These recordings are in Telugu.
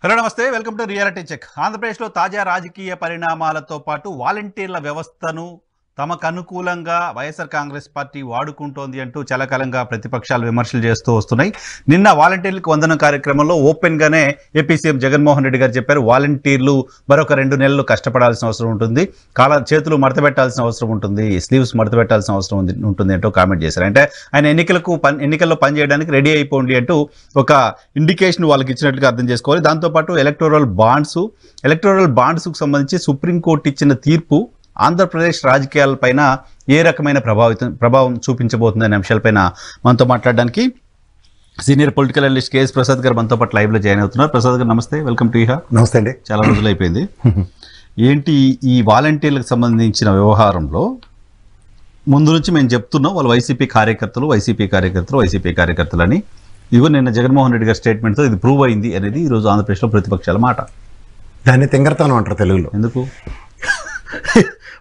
హలో నమస్తే, వెల్కమ్ టు రియాలిటీ చెక్. ఆంధ్రప్రదేశ్లో తాజా రాజకీయ పరిణామాలతో పాటు వాలంటీర్ల వ్యవస్థను తమకు అనుకూలంగా వైఎస్ఆర్ కాంగ్రెస్ పార్టీ వాడుకుంటోంది అంటూ చాలా కాలంగా ప్రతిపక్షాలు విమర్శలు చేస్తూ వస్తున్నాయి. నిన్న వాలంటీర్లకు వందనం కార్యక్రమంలో ఓపెన్ గానే ఏపీ సీఎం జగన్మోహన్ రెడ్డి గారు చెప్పారు, వాలంటీర్లు మరొక 2 నెలలు కష్టపడాల్సిన అవసరం ఉంటుంది, చేతులు మడత పెట్టాల్సిన అవసరం ఉంటుంది, స్లీవ్స్ మడత పెట్టాల్సిన అవసరం ఉంటుంది అంటూ కామెంట్ చేశారు. అంటే ఆయన ఎన్నికల్లో పనిచేయడానికి రెడీ అయిపోండి అంటూ ఒక ఇండికేషన్ వాళ్ళకి ఇచ్చినట్లుగా అర్థం చేసుకోవాలి. దాంతోపాటు ఎలక్టోరల్ బాండ్స్కు సంబంధించి సుప్రీంకోర్టు ఇచ్చిన తీర్పు ఆంధ్రప్రదేశ్ రాజకీయాలపైన ఏ రకమైన ప్రభావం చూపించబోతుందనే అంశాలపైన మనతో మాట్లాడడానికి senior political analyst KS Prasad గారు మనతో పాటు లైవ్లో జాయిన్ అవుతున్నారు. ప్రసాద్ గారు నమస్తే, వెల్కమ్ టు ఇహా. నమస్తే అండి. చాలా రోజులు అయిపోయింది. ఏంటి ఈ వాలంటీర్లకు సంబంధించిన వ్యవహారంలో ముందు నుంచి మేము చెప్తున్నాం, వాళ్ళు వైసీపీ కార్యకర్తలు అని. ఇవో నిన్న జగన్మోహన్ రెడ్డి గారి స్టేట్మెంట్తో ఇది ప్రూవ్ అయింది అనేది ఈరోజు ఆంధ్రప్రదేశ్లో ప్రతిపక్షాల మాట. దాన్ని తింగరతానం అంటారు తెలుగులో. ఎందుకు?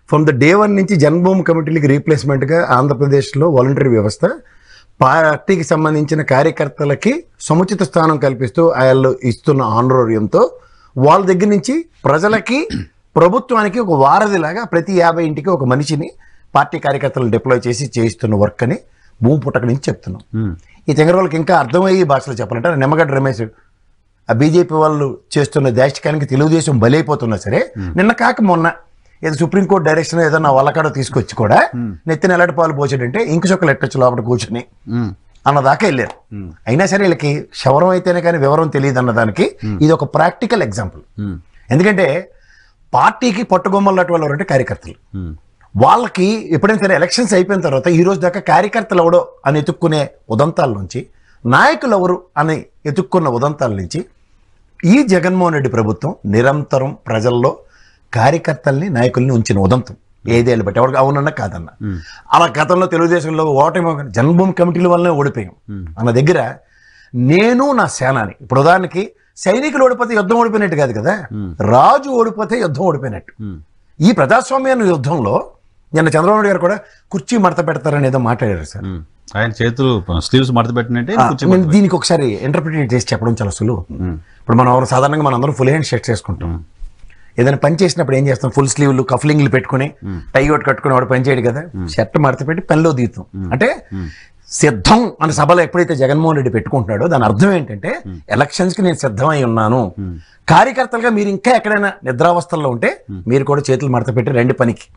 ఫ్రమ్ ద డే 1 నుంచి జన్మభూమి కమిటీలకి రీప్లేస్మెంట్గా ఆంధ్రప్రదేశ్లో వాలంటరీ వ్యవస్థ పార్టీకి సంబంధించిన కార్యకర్తలకి సముచిత స్థానం కల్పిస్తూ వాళ్ళు ఇస్తున్న ఆనరోరియంతో వాళ్ళ దగ్గర నుంచి ప్రజలకి ప్రభుత్వానికి ఒక వారధిలాగా ప్రతి 50 ఇంటికి ఒక మనిషిని పార్టీ కార్యకర్తలను డిప్లాయ్ చేసి చేయిస్తున్న వర్క్ అని భూమి పుట్టక నుంచి చెప్తున్నాం. ఈ తెంగర వాళ్ళకి ఇంకా అర్థమయ్యే భాషలో చెప్పాలంటే నిమ్మగడ్డ రమేష్ ఆ బీజేపీ వాళ్ళు చేస్తున్న దాష్టికానికి తెలుగుదేశం బలైపోతున్నా సరే, నిన్న కాక మొన్న ఏదో సుప్రీంకోర్టు డైరెక్షన్ ఏదో నా వల్లకాడ తీసుకొచ్చి కూడా నెత్తిన ఎలాంటి పాలు పోసాడంటే ఇంక చొక్కలు ఎట్టొచ్చు లోపల కూర్చొని అన్నదాకా వెళ్ళారు. అయినా సరే వీళ్ళకి శవరం అయితేనే కానీ వివరం తెలియదు అన్నదానికి ఇది ఒక ప్రాక్టికల్ ఎగ్జాంపుల్. ఎందుకంటే పార్టీకి పట్టుగొమ్మలు వాళ్ళు ఎవరంటే కార్యకర్తలు. వాళ్ళకి ఎప్పుడైనా సరే ఎలక్షన్స్ అయిపోయిన తర్వాత ఈ రోజు దాకా కార్యకర్తలు ఎవడో అని ఎత్తుక్కునే ఉదంతాల నుంచి, నాయకులు ఎవరు అని ఎత్తుక్కున్న ఉదంతాల నుంచి ఈ జగన్మోహన్ రెడ్డి ప్రభుత్వం నిరంతరం ప్రజల్లో కార్యకర్తల్ని నాయకుల్ని ఉంచిన ఉదంతం ఏదేళ్ళు బట్టి ఎవరికి అవునన్నా కాదన్నా. అలా గతంలో తెలుగుదేశంలో ఓటమి జన్మభూమి కమిటీల వల్లనే ఓడిపోయాం అన్న దగ్గర నేను నా సేనాని. ఇప్పుడు ఉదాహరణకి సైనికులు ఓడిపోతే యుద్ధం ఓడిపోయినట్టు కాదు కదా, రాజు ఓడిపోతే యుద్ధం ఓడిపోయినట్టు. ఈ ప్రజాస్వామ్య యుద్ధంలో నిన్న చంద్రబాబు నాయుడు గారు కూడా కుర్చీ మడత పెడతారని ఏదో మాట్లాడారు సార్. ఆయన చేతులు స్లీవ్స్ మడత పెట్టినట్టే. దీనికి ఒకసారి ఇంటర్ప్రిటేట్ చేసి చెప్పడం చాలా సులువు. ఇప్పుడు మనం సాధారణంగా మనం అందరం ఫుల్ హ్యాండ్ షర్ట్స్ వేసుకుంటాం. ఏదైనా పని చేసినప్పుడు ఏం చేస్తాం, ఫుల్ స్లీవ్లు కఫ్లింగ్లు పెట్టుకుని టై ఒకటి కట్టుకుని వాడు పని చేయడు కదా, షర్ట్ మడత పెట్టి పెన్లో దిగుతాం. అంటే సిద్ధం అని సభలో ఎప్పుడైతే జగన్మోహన్ రెడ్డి పెట్టుకుంటున్నాడో దాని అర్థం ఏంటంటే ఎలక్షన్స్కి నేను సిద్ధమై ఉన్నాను. కార్యకర్తలుగా మీరు ఇంకా ఎక్కడైనా నిద్రావస్థల్లో ఉంటే మీరు కూడా చేతులు మడత పెట్టి రండి పనికి,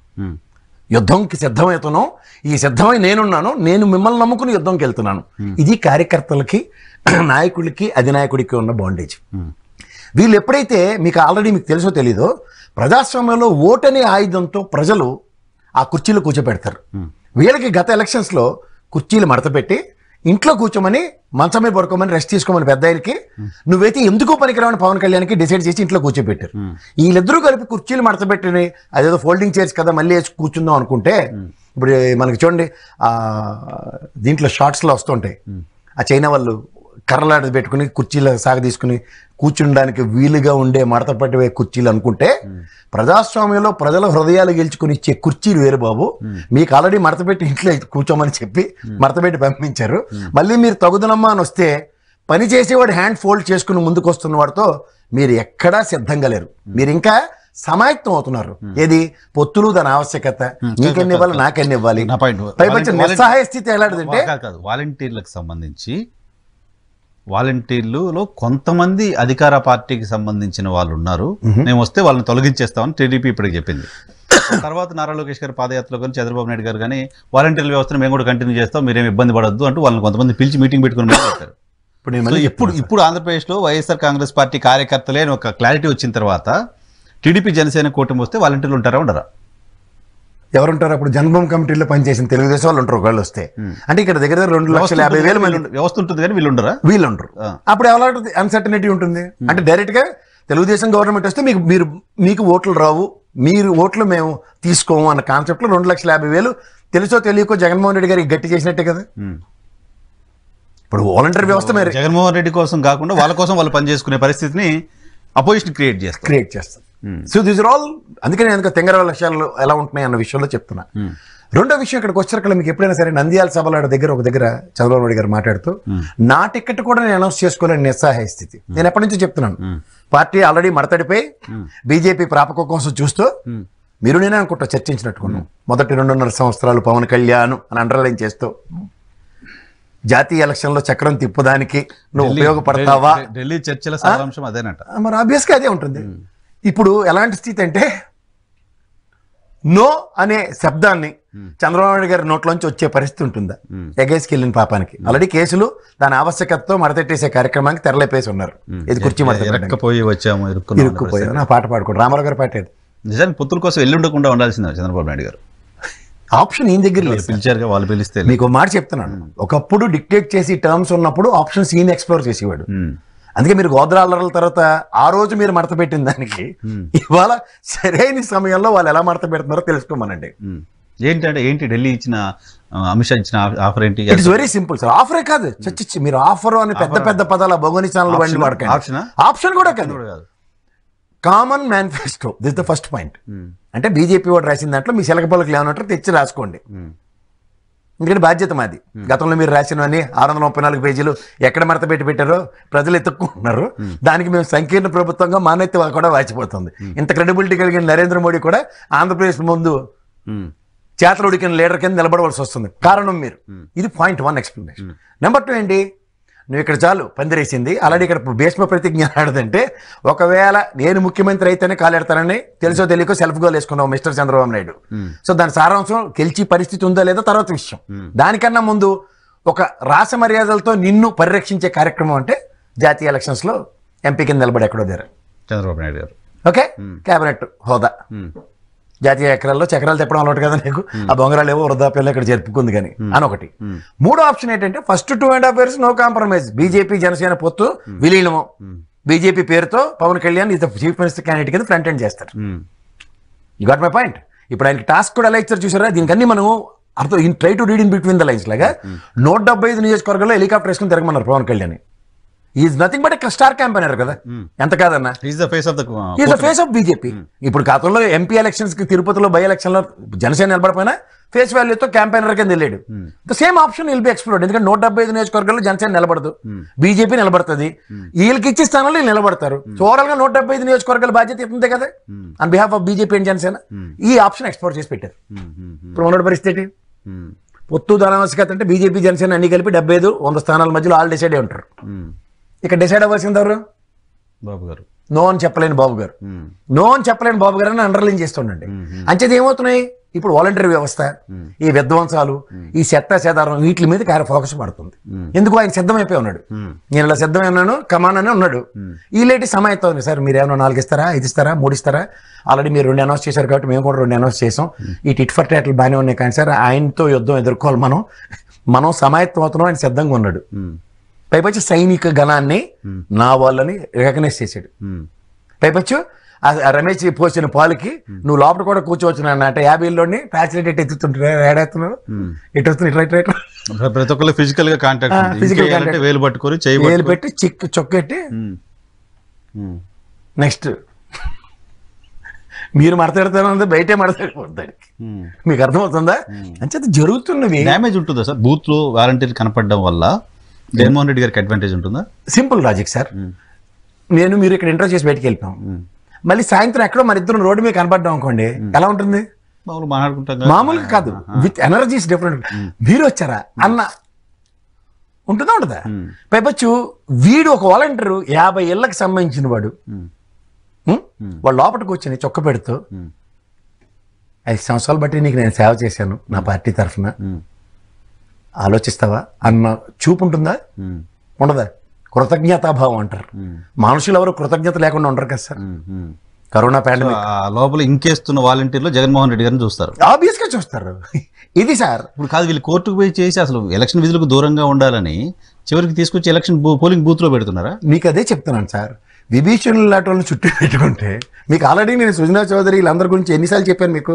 యుద్ధంకి సిద్ధమవుతున్నాం, ఈ సిద్ధమై నేనున్నాను, నేను మిమ్మల్ని నమ్ముకుని యుద్ధంకి వెళ్తున్నాను. ఇది కార్యకర్తలకి నాయకుడికి అధినాయకుడికి ఉన్న బాండేజ్. వీళ్ళు ఎప్పుడైతే మీకు ఆల్రెడీ మీకు తెలుసో తెలీదో ప్రజాస్వామ్యంలో ఓటనే ఆయుధంతో ప్రజలు ఆ కుర్చీలు కూర్చోబెడతారు. వీళ్ళకి గత ఎలక్షన్స్లో కుర్చీలు మడతపెట్టి ఇంట్లో కూర్చోమని మంచం మీద పడుకోమని రెస్ట్ తీసుకోమని పెద్ద ఆయనకి, నువ్వైతే ఎందుకు పనికిరావని పవన్ కళ్యాణ్కి డిసైడ్ చేసి ఇంట్లో కూర్చోబెట్టారు. వీళ్ళిద్దరూ కలిపి కుర్చీలు మడతపెట్టి అదేదో ఫోల్డింగ్ చైర్స్ కదా మళ్ళీ వేసి కూర్చుందాం అనుకుంటే, ఇప్పుడు మనకి చూడండి దీంట్లో షార్ట్స్లో వస్తుంటాయి ఆ చైనా వాళ్ళు కర్రలాట పెట్టుకుని కుర్చీల సాగ తీసుకుని కూర్చుండడానికి వీలుగా ఉండే మడతపట్టివే కుర్చీలు అనుకుంటే, ప్రజాస్వామ్యంలో ప్రజల హృదయాలు గెలుచుకుని ఇచ్చే కుర్చీలు వేరు బాబు. మీకు ఆల్రెడీ మడతపెట్టి ఇంట్లో కూర్చోమని చెప్పి మడతపెట్టి పంపించారు. మళ్ళీ మీరు తగుదనమ్మా అని వస్తే పని చేసేవాడు హ్యాండ్ ఫోల్డ్ చేసుకుని ముందుకు వస్తున్న వాడితో మీరు ఎక్కడా సిద్ధంగా లేరు. మీరు ఇంకా సమాయత్తం అవుతున్నారు. ఏది పొత్తులు దాని ఆవశ్యకత, నీకెన్ని ఇవ్వాలి నాకెన్ని ఇవ్వాలి, పైపంచి నిస్సహాయ స్థితి ఎలాంటిదంటే వాలంటీర్లకు సంబంధించి వాలంటీర్లలో కొంతమంది అధికార పార్టీకి సంబంధించిన వాళ్ళు ఉన్నారు, మేము వస్తే వాళ్ళని తొలగించేస్తామని టీడీపీ ఇప్పటికి చెప్పింది. తర్వాత నారా లోకేష్ గారి పాదయాత్రలో కానీ చంద్రబాబు నాయుడు గారు కానీ వాలంటీర్ల వ్యవస్థను మేము కూడా కంటిన్యూ చేస్తాం, మీరేం ఇబ్బంది పడొద్దు అంటూ వాళ్ళని కొంతమంది పిలిచి మీటింగ్ పెట్టుకుని పెట్టారు. ఇప్పుడు ఆంధ్రప్రదేశ్లో వైఎస్ఆర్ కాంగ్రెస్ పార్టీ కార్యకర్తలే అని ఒక క్లారిటీ వచ్చిన తర్వాత టీడీపీ జనసేన కూటమి వస్తే వాలంటీర్లు ఉంటారా ఉండరా? ఎవరుంటారు? అప్పుడు జన్మభూమి కమిటీలో పనిచేసిన తెలుగుదేశం వాళ్ళు ఉంటారు ఒకళ్ళు వస్తే. అంటే ఇక్కడ దగ్గర 2,50,000 మంది వ్యవస్థ ఉంటుంది కానీ వీళ్ళు ఉండరు. అప్పుడు ఎవరు అన్సర్టనిటీ ఉంటుంది. అంటే డైరెక్ట్ గా తెలుగుదేశం గవర్నమెంట్ వస్తే మీకు ఓట్లు రావు, మీరు ఓట్లు మేము తీసుకోము అన్న కాన్సెప్ట్ లో 2,50,000 తెలుసో తెలియకో జగన్మోహన్ రెడ్డి గారికి గట్టి చేసినట్టే కదా. ఇప్పుడు వాలంటీర్ వ్యవస్థ మరి జగన్మోహన్ రెడ్డి కోసం కాకుండా వాళ్ళ కోసం వాళ్ళు పనిచేసుకునే పరిస్థితిని అపోజిషన్ క్రియేట్ చేస్తారు. So these are all. అందుకని నేను తెంగర విషయాలు ఎలా ఉంటున్నాయి అన్న విషయంలో చెప్తున్నా. రెండో విషయం ఇక్కడికి వచ్చారు మీకు ఎప్పుడైనా సరే నంద్యాల సభల దగ్గర ఒక దగ్గర చంద్రబాబు నాయుడు గారు మాట్లాడుతూ నా టికెట్ కూడా నేను అనౌన్స్ చేసుకోలేని నిస్సహాయ స్థితి. నేను ఎప్పటి నుంచో చెప్తున్నాను, పార్టీ ఆల్రెడీ మడతడిపోయి బీజేపీ ప్రాపకం కోసం చూస్తూ మీరు నేనే అనుకుంటా చర్చించినట్టుకున్నాం. మొదటి 2.5 సంవత్సరాలు పవన్ కళ్యాణ్ అని అండర్లైన్ చేస్తూ జాతీయ ఎలక్షన్లో చక్రం తిప్పడానికి నువ్వు ఉపయోగపడతావా, ఢిల్లీ చర్చల సారాంశం అదేనట. మరి ఆబ్వియస్గా అదే ఉంటుంది. ఇప్పుడు ఎలాంటి స్థితి అంటే నో అనే శబ్దాన్ని చంద్రబాబు నాయుడు గారి నోట్లోంచి వచ్చే పరిస్థితి ఉంటుందా? ఎగేసుకు వెళ్ళిన పాపానికి ఆల్రెడీ కేసులు దాని ఆవశ్యకతతో మడతెట్టేసే కార్యక్రమానికి తెరలేపేసి ఉన్నారు. ఇది కుర్చీ ఇరుక్కుపోయి వచ్చాము, ఇరుక్కుపోయావు. నా పాట పాడుకోండి, రామారావు గారి పాట ఏది? నిజానికి పొత్తుల కోసం ఎల్లుండకుండా ఉండాల్సిందే చంద్రబాబు నాయుడు గారు. ఆప్షన్ ఈయన దగ్గర పిలిచారుగా, వాళ్ళు పిలిస్తే. మీకు మాట చెప్తున్నాను, ఒకప్పుడు డిక్టేట్ చేసి టర్మ్స్ ఉన్నప్పుడు ఆప్షన్స్ ఈయన ఎక్స్ప్లోర్ చేసేవాడు. అందుకే మీరు గోద్రాల తర్వాత ఆ రోజు మీరు మడత పెట్టిన దానికి ఇవాళ సరైన సమయంలో వాళ్ళు ఎలా మడత పెడుతున్నారో తెలుసుకోమనండి. ఏంటి ఢిల్లీ ఇచ్చిన, అమిత్ షా ఇచ్చిన ఆఫర్ ఏంటి? It's very simple sir. ఆఫరే కాదు, చచ్చి మీరు ఆఫర్ అని పెద్ద పెద్ద పదాల భగవని ఛానల్ వండి వాడకండి. ఆప్షన్ కూడా కాదు, common manifesto. This the first point. అంటే బీజేపీ వాడు రాసిన దాంట్లో మీ శలకపల్లికి ఏమన్నట్టు తెచ్చి రాసుకోండి, ఎందుకంటే బాధ్యత మాది. గతంలో మీరు రాసినవన్నీ 634 పేజీలు ఎక్కడ మడత పెట్టారో ప్రజలు ఎత్తుక్కుంటున్నారు. దానికి మేము సంకీర్ణ ప్రభుత్వంగా మానెత్తి కూడా వాచిపోతుంది. ఇంత క్రెడిబిలిటీ కలిగిన నరేంద్ర మోడీ కూడా ఆంధ్రప్రదేశ్ ముందు చేతలు ఉడికిన లీడర్ కింద నిలబడవలసి వస్తుంది. కారణం మీరు. ఇది పాయింట్ 1 ఎక్స్ప్లెనేషన్. నెంబర్ 2 ఏంటి, నువ్వు ఇక్కడ చాలు పందిరేసింది, అలాగే ఇక్కడ భీష్మ ప్రతిజ్ఞ ఆడదంటే ఒకవేళ నేను ముఖ్యమంత్రి అయితేనే కాలెడతానని తెలుసో తెలియకో సెల్ఫ్ గోల్ వేసుకున్నావు మిస్టర్ చంద్రబాబు నాయుడు. సో దాని సారాంశం గెలిచి పరిస్థితి ఉందో లేదో తర్వాత విషయం. దానికన్నా ముందు ఒక రాస మర్యాదలతో నిన్ను పరిరక్షించే కార్యక్రమం అంటే జాతీయ ఎలక్షన్స్ లో ఎంపీ కింద నిలబడి ఎక్కడో దేర చంద్రబాబు నాయుడు గారు. ఓకే, కేబినెట్ హోదా, జాతీయ ఎకరాల్లో చక్రాలు తెప్పడం అలవాటు కదా నీకు, ఆ బొంగరాలు ఏవో వృద్ధాప్యంలో ఇక్కడ జరుపుకుంది కానీ అని ఒకటి. మూడో ఆప్షన్ ఏంటంటే first 2.5 years no compromise. BJP Janasena పొత్తు విలీనము, బీజేపీ పేరుతో పవన్ కళ్యాణ్ ఇది చీఫ్ మినిస్టర్ క్యాండిడేట్ కింద ఫ్రంట్ ఎండ్ చేస్తారు. You got my point. ఇప్పుడు ఆయనకి టాస్క్ కూడా ఎలా ఇచ్చారు చూసారా? దీనికన్నీ మనం అర్థం try to read in between the lines లాగా 175 నియోజకవర్గాల్లో హెలికాప్టర్ వేసుకుని తిరగమన్నారు Pawan Kalyan. Is nothing but star campaigner కదా, ఎంత కాదన్నా. Is the face of BJP. ఇప్పుడు గతంలో ఎంపీ ఎలక్షన్స్ కి తిరుపతిలో బై ఎలక్షన్ లో జనసేన నిలబడిపోయినా ఫేస్ వాల్యూతో క్యాంపెయినర్ కింద వెళ్ళాడు. The same option will be explored. ఎందుకంటే 175 నియోజకవర్గాల్లో జనసేన నిలబడదు, బీజేపీ నిలబడుతుంది. వీళ్ళకి ఇచ్చే స్థానంలో వీళ్ళు నిలబడతారు. సో ఓవరాల్ గా 175 నియోజకవర్గాల బాధ్యత ఇస్తుంది కదా on behalf of BJP and Janasena. ఈ ఆప్షన్ ఎక్స్ప్లోర్ చేసి పెట్టారు. ఇప్పుడు ఉన్న పరిస్థితి పొత్తు ధనావశ్యకత అంటే బీజేపీ జనసేన అన్ని కలిపి 75-100 స్థానాల మధ్యలో ఆల్ డిసైడ్ అయి ఉంటారు. ఇక్కడ డిసైడ్ అవ్వాల్సింది ఎవరు? బాబు గారు. నో అని చెప్పలేని బాబు గారు, నో అని చెప్పలేని బాబు గారు అని అండర్లైన్ చేస్తుండండి. అంచేది ఏమవుతున్నాయి ఇప్పుడు వాలంటరీ వ్యవస్థ, ఈ విధ్వంసాలు, ఈ చెత్తాచెదారం వీటి మీద ఫోకస్ పడుతుంది. ఎందుకు ఆయన సిద్ధమైపోయి ఉన్నాడు. నేను ఇలా సిద్ధమై ఉన్నాను కమాన్ అని ఉన్నాడు. ఈ లేటి సమాయత్తం ఉంది సార్, మీరు ఏమైనా 4 ఇస్తారా, 5 ఇస్తారా, 3 ఇస్తారా? ఆల్రెడీ మీరు 2 అనౌన్స్ చేశారు కాబట్టి మేము కూడా 2 అనౌన్స్ చేసాం. ఈ టిట్ ఫర్ టాట్లు బాగానే ఉన్నాయి కానీ సార్ ఆయనతో యుద్ధం ఎదుర్కోవాలి, మనం సమాయత్తం అవుతున్నాం. ఆయన సిద్ధంగా ఉన్నాడు. పైపచ్చు సైనిక గణాన్ని నా వాళ్ళని రికగ్నైజ్ చేశాడు. పైపచ్చు రమేష్ పోసిన పాలకి నువ్వు లోపల కూడా కూర్చోవచ్చు అంటే 50 ఫ్యాసిలిటీ ఎత్తుతుంటారు. ఏడెత్తున్నావు ఎటు వస్తుంది, ప్రతి ఒక్కరు ఫిజికల్ గా కాంటాక్ట్, వేలు పట్టుకొని వేలు పెట్టి చొక్కెట్టి నెక్స్ట్ మీరు మడతాడుతారు, బయటే మడతాడిపోతాడు. మీకు అర్థమవుతుందా? అంటే జరుగుతున్నవి డ్యామేజ్ ఉంటుందా సార్? బూత్ లో వాలంటీర్ కనపడడం వల్ల జగన్మోహన్ రెడ్డి గారికి అడ్వాంటేజ్ ఉంటుందా? Simple logic sir. మీరు ఇక్కడ ఇంటర్ చేసి బయటకు వెళ్ళిపోయాం, మళ్ళీ సాయంత్రం ఎక్కడో మన ఇద్దరు రోడ్డు మీద కనపడ్డాం అనుకోండి, ఎలా ఉంటుంది? మామూలుగా కాదు, విత్ ఎనర్జీస్ డిఫరెంట్. మీరు వచ్చారా అన్న ఉంటుందా? పైపచ్చు వీడు ఒక వాలంటీర్ 50 ఏళ్ళకి సంబంధించిన వాడు లోపలికి వచ్చి చొక్క పెడుతూ 5 సంవత్సరాలు బట్టి నీకు నేను సేవ చేశాను నా పార్టీ తరఫున, ఆలోచిస్తావా అన్న చూపు ఉంటుందా? ఉండదా? కృతజ్ఞతాభావం అంటారు. మనుషులు ఎవరు కృతజ్ఞత లేకుండా ఉండరు కదా సార్. కరోనా పాండమిక్ లోపల ఇంకేస్తున్న వాలంటీర్లు జగన్మోహన్ రెడ్డి గారిని చూస్తారు, ఆబ్వియస్ గా చూస్తారు. ఇది సార్ ఇప్పుడు కాదు, వీళ్ళు కోర్టుకు పోయి చేసి అసలు ఎలక్షన్ విధులకు దూరంగా ఉండాలని చివరికి తీసుకొచ్చి ఎలక్షన్ పోలింగ్ బూత్ లో పెడుతున్నారా? మీకు అదే చెప్తున్నాను సార్. విభీషణులు లాంటి వాళ్ళని చుట్టూ పెట్టుకుంటే మీకు ఆల్రెడీ నేను సుజనా చౌదరి వీళ్ళందరి గురించి ఎన్నిసార్లు చెప్పాను మీకు.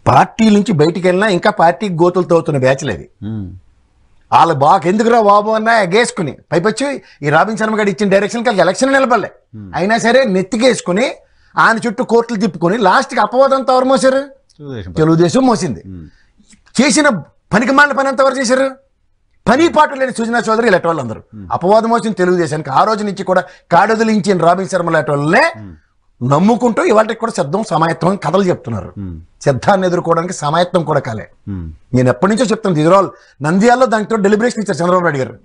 పార్టీ నుంచి బయటికి వెళ్ళినా ఇంకా పార్టీ గోతులు తవ్వుతున్న బ్యాచ్లు అది. వాళ్ళు బాగా ఎందుకురా బాబు అన్నా ఎగేసుకుని పైపొచ్చి ఈ రాబిన్ శర్మ గారు ఇచ్చిన డైరెక్షన్కి వాళ్ళకి ఎలక్షన్ నిలబడలే, అయినా సరే నెత్తికేసుకుని ఆయన చుట్టూ కోర్టులు తిప్పుకొని లాస్ట్కి అపవాదంతా ఎవరు మోసారు? తెలుగుదేశం మోసింది. చేసిన పనికిమాలిన పని అంతా ఎవరు చేశారు? పని పాటు లేని సుజనా చౌదరి ఇలాంటి వాళ్ళందరూ అపవాదం వచ్చిన తెలుగుదేశానికి ఆ రోజు నుంచి కూడా కాడొదిలించిన రాబిన్ శర్మ లాంటి వాళ్ళనే నమ్ముకుంటూ ఇవాళకి కూడా సిద్ధం సమాయత్తం కథలు చెప్తున్నారు. సిద్ధాన్ని ఎదుర్కోవడానికి సమాయత్తం కూడా కాలే. నేను ఎప్పటి నుంచో చెప్తాను, ఇది ఆల్ నంద్యాలలో దానితో డెలిబరేషన్ ఇచ్చారు చంద్రబాబు నాయుడు గారు.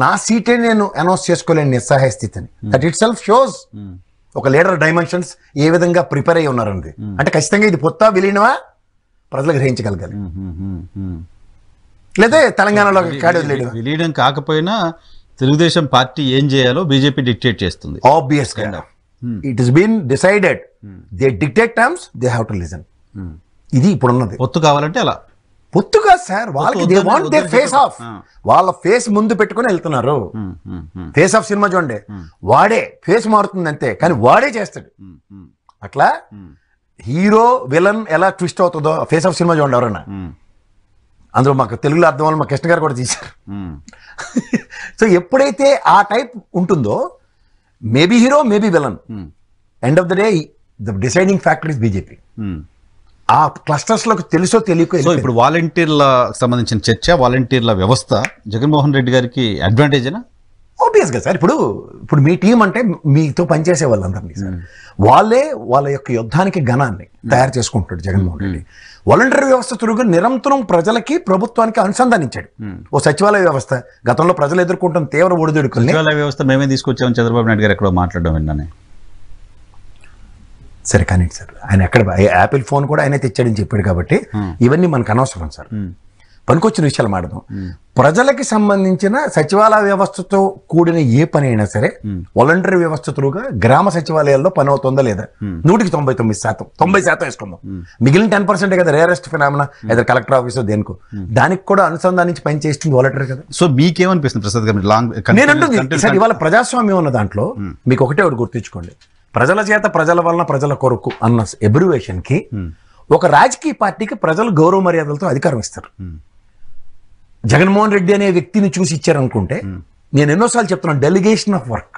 నా సీటే నేను అనౌన్స్ చేసుకోలేని నిస్సహాయ స్థితిని. దట్ ఇట్ సెల్ఫ్ షోస్ ఒక లీడర్ డైమెన్షన్స్ ఏ విధంగా ప్రిపేర్ అయ్యి ఉన్నారండి. అంటే ఖచ్చితంగా ఇది పొత్తా విలీనమా ప్రజలు గ్రహించగలగాలి. లేదా తెలంగాణలో విలీనం కాకపోయినా తెలుగుదేశం పార్టీ ఏం చేయాలో బీజేపీ డిక్టేట్ చేస్తుంది. ఆబ్వియస్ గా it is been decided. They dictate terms, they have to listen. ఇది ఇప్పుడు ఉన్నది. పొత్తు కావాలంటే అలా పొత్తుగా సార్, వాళ్ళకి they want their face off. వాళ్ళ ఫేస్ ముందు పెట్టుకుని వెళ్తున్నారు. ఫేస్ ఆఫ్ సినిమా చూడండి, వాడే ఫేస్ మారుతుంది అంతే, కానీ వాడే చేస్తాడు. అట్లా హీరో విలన్ ఎలా ట్విస్ట్ అవుతుందో ఫేస్ ఆఫ్ సినిమా చూడండి ఎవరన్నా. అందులో మాకు తెలుగులో అర్థం వల్ల మా కృష్ణ గారు కూడా తీశారు. సో ఎప్పుడైతే ఆ టైప్ ఉంటుందో, maybe hero maybe villain, end of the day the deciding factor is BJP. ఆ క్లస్టర్స్ లోకి తెలుసో తెలియకో. సో ఇప్పుడు వాలంటీర్ల సంబంధించిన చర్చ, వాలంటీర్ల వ్యవస్థ జగన్మోహన్ రెడ్డి గారికి అడ్వాంటేజేనా? ఆబ్వియస్ గా సార్. ఇప్పుడు మీ టీం అంటే మీతో పనిచేసే వాళ్ళందరినీ సార్, వాళ్ళే వాళ్ళ యొక్క యుద్ధానికి గణాన్ని తయారు చేసుకుంటాడు జగన్మోహన్ రెడ్డి. వాలంటీర్ వ్యవస్థ తిరుగు నిరంతరం ప్రజలకి ప్రభుత్వానికి అనుసంధానించాడు. ఓ సచివాలయ వ్యవస్థ గతంలో ప్రజలు ఎదుర్కొంటున్న తీవ్ర ఒడిదుడుకుల్ని, సచివాలయ వ్యవస్థ మేమే తీసుకొచ్చామని చంద్రబాబు నాయుడు గారు ఎక్కడో మాట్లాడడం విన్నానే. సరే కానీ సార్, ఆయన ఎక్కడ యాపిల్ ఫోన్ కూడా ఆయనే తెచ్చాడని చెప్పాడు కాబట్టి ఇవన్నీ మనకు అనవసరం సార్. పనికొచ్చిన విషయాలు మాడదాం. ప్రజలకి సంబంధించిన సచివాలయ వ్యవస్థతో కూడిన ఏ పని అయినా సరే వాలంటరీ వ్యవస్థ త్రూగా గ్రామ సచివాలయాల్లో పని అవుతుందా లేదా? 99% 90% వేసుకుందాం. మిగిలిన 10% కదా రేరెస్ట్ ఫినామినా, ఏదో కలెక్టర్ ఆఫీసో దేనికో, దానికి కూడా అనుసంధానించి పని చేస్తుంది వాలంటరీ కదా. సో మీకేమనిపిస్తుంది ప్రసాద్ గారు? నేను అంటుంది సార్, ఇవాళ ప్రజాస్వామ్యం ఉన్న దాంట్లో మీకు ఒకటే ఒకటి గుర్తుంచుకోండి, ప్రజల చేత ప్రజల వలన ప్రజల కొరకు అన్న ఎబ్రివేషన్ కి ఒక రాజకీయ పార్టీకి ప్రజలు గౌరవ మర్యాదలతో అధికారం ఇస్తారు. జగన్మోహన్ రెడ్డి అనే వ్యక్తిని చూసి ఇచ్చారనుకుంటే, నేను ఎన్నోసార్లు చెప్తున్నాను, డెలిగేషన్ ఆఫ్ వర్క్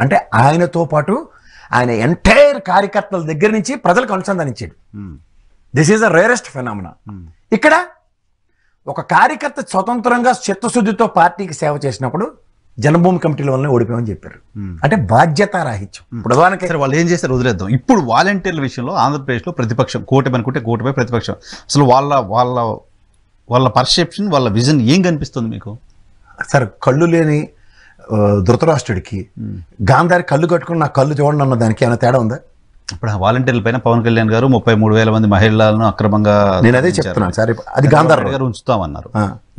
అంటే ఆయనతో పాటు ఆయన ఎంటైర్ కార్యకర్తల దగ్గర నుంచి ప్రజలకు అనుసంధానించాడు. This is a rarest phenomena. ఇక్కడ ఒక కార్యకర్త స్వతంత్రంగా చిత్తశుద్ధితో పార్టీకి సేవ చేసినప్పుడు జన్మభూమి కమిటీల వల్లనే ఓడిపోయామని చెప్పారు. అంటే బాధ్యత రాహిత్యం. ప్రధానికి వాళ్ళు ఏం చేస్తారు వదిలేద్దాం. ఇప్పుడు వాలంటీర్ల విషయంలో ఆంధ్రప్రదేశ్లో ప్రతిపక్షం కూటమి అనుకుంటే కూటమి ప్రతిపక్షం, అసలు వాళ్ళ పర్సెప్షన్, వాళ్ళ విజన్ ఏం కనిపిస్తుంది మీకు? సార్, కళ్ళు లేని ధృతరాష్ట్రుడికి గాంధారి కళ్ళు కట్టుకుని నా కళ్ళు చూడండి అన్న దానికి ఏమైనా తేడా ఉందా? ఇప్పుడు వాలంటీర్ల పైన పవన్ కళ్యాణ్ గారు 33,000 మంది మహిళలను అక్రమంగా, నేను అదే చెప్తున్నాను సార్, అది గాంధారి గారు ఉంచుతామన్నారు.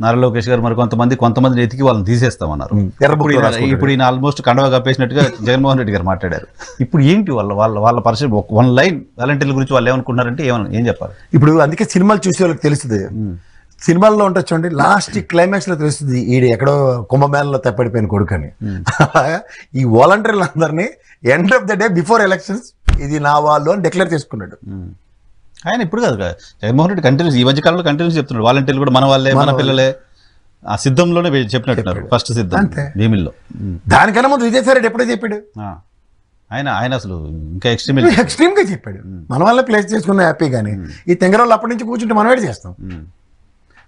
నారా లోకేష్ గారు మరి కొంతమంది ఎతికి వాళ్ళని తీసేస్తామన్నారు. ఇప్పుడు ఈయన ఆల్మోస్ట్ కండవా కప్పేసినట్టుగా జగన్మోహన్ రెడ్డి గారు మాట్లాడారు. ఇప్పుడు ఏంటి వాళ్ళ పరిస్థితి? వన్ లైన్ వాలంటీర్ల గురించి వాళ్ళు ఏమనుకున్నారంటే ఏం చెప్పాలి? ఇప్పుడు అందుకే సినిమాలు చూసే వాళ్ళకి తెలుస్తుంది. సినిమాల్లో ఉంటుంది చూడండి, లాస్ట్ క్లైమాక్స్ లో తెలుస్తుంది ఈడు ఎక్కడో కుంభమేళలో తప్పడిపోయిన కొడుకని. ఈ వాలంటీర్లు అందరినీ end of the day before elections ఇది నా వాళ్ళు అని డిక్లేర్ చేసుకున్నాడు ఆయన. ఇప్పుడు కాదు జగన్మోహన్ రెడ్డి కంటిన్యూస్, ఈ మధ్య కాలంలో కంటిన్యూస్ చెప్తున్నాడు వాలంటీర్లు కూడా మన వాళ్ళే, మన పిల్లలే. ఆ సిద్ధంలోనే చెప్పినట్టున్నారు, ఫస్ట్ సిద్ధం భీమిల్లో. దానికన్నా ముందు విజయసాయి రెడ్డి ఎప్పుడో చెప్పాడు. ఆయన అసలు ఇంకా ఎక్స్ట్రీమ్ గా చెప్పాడు, మన వాళ్ళే ప్లేస్ చేసుకున్న హ్యాపీ. కానీ ఈ తెంగరోళ్ళు అప్పటి నుంచి కూర్చుంటే మనం ఏడు చేస్తాం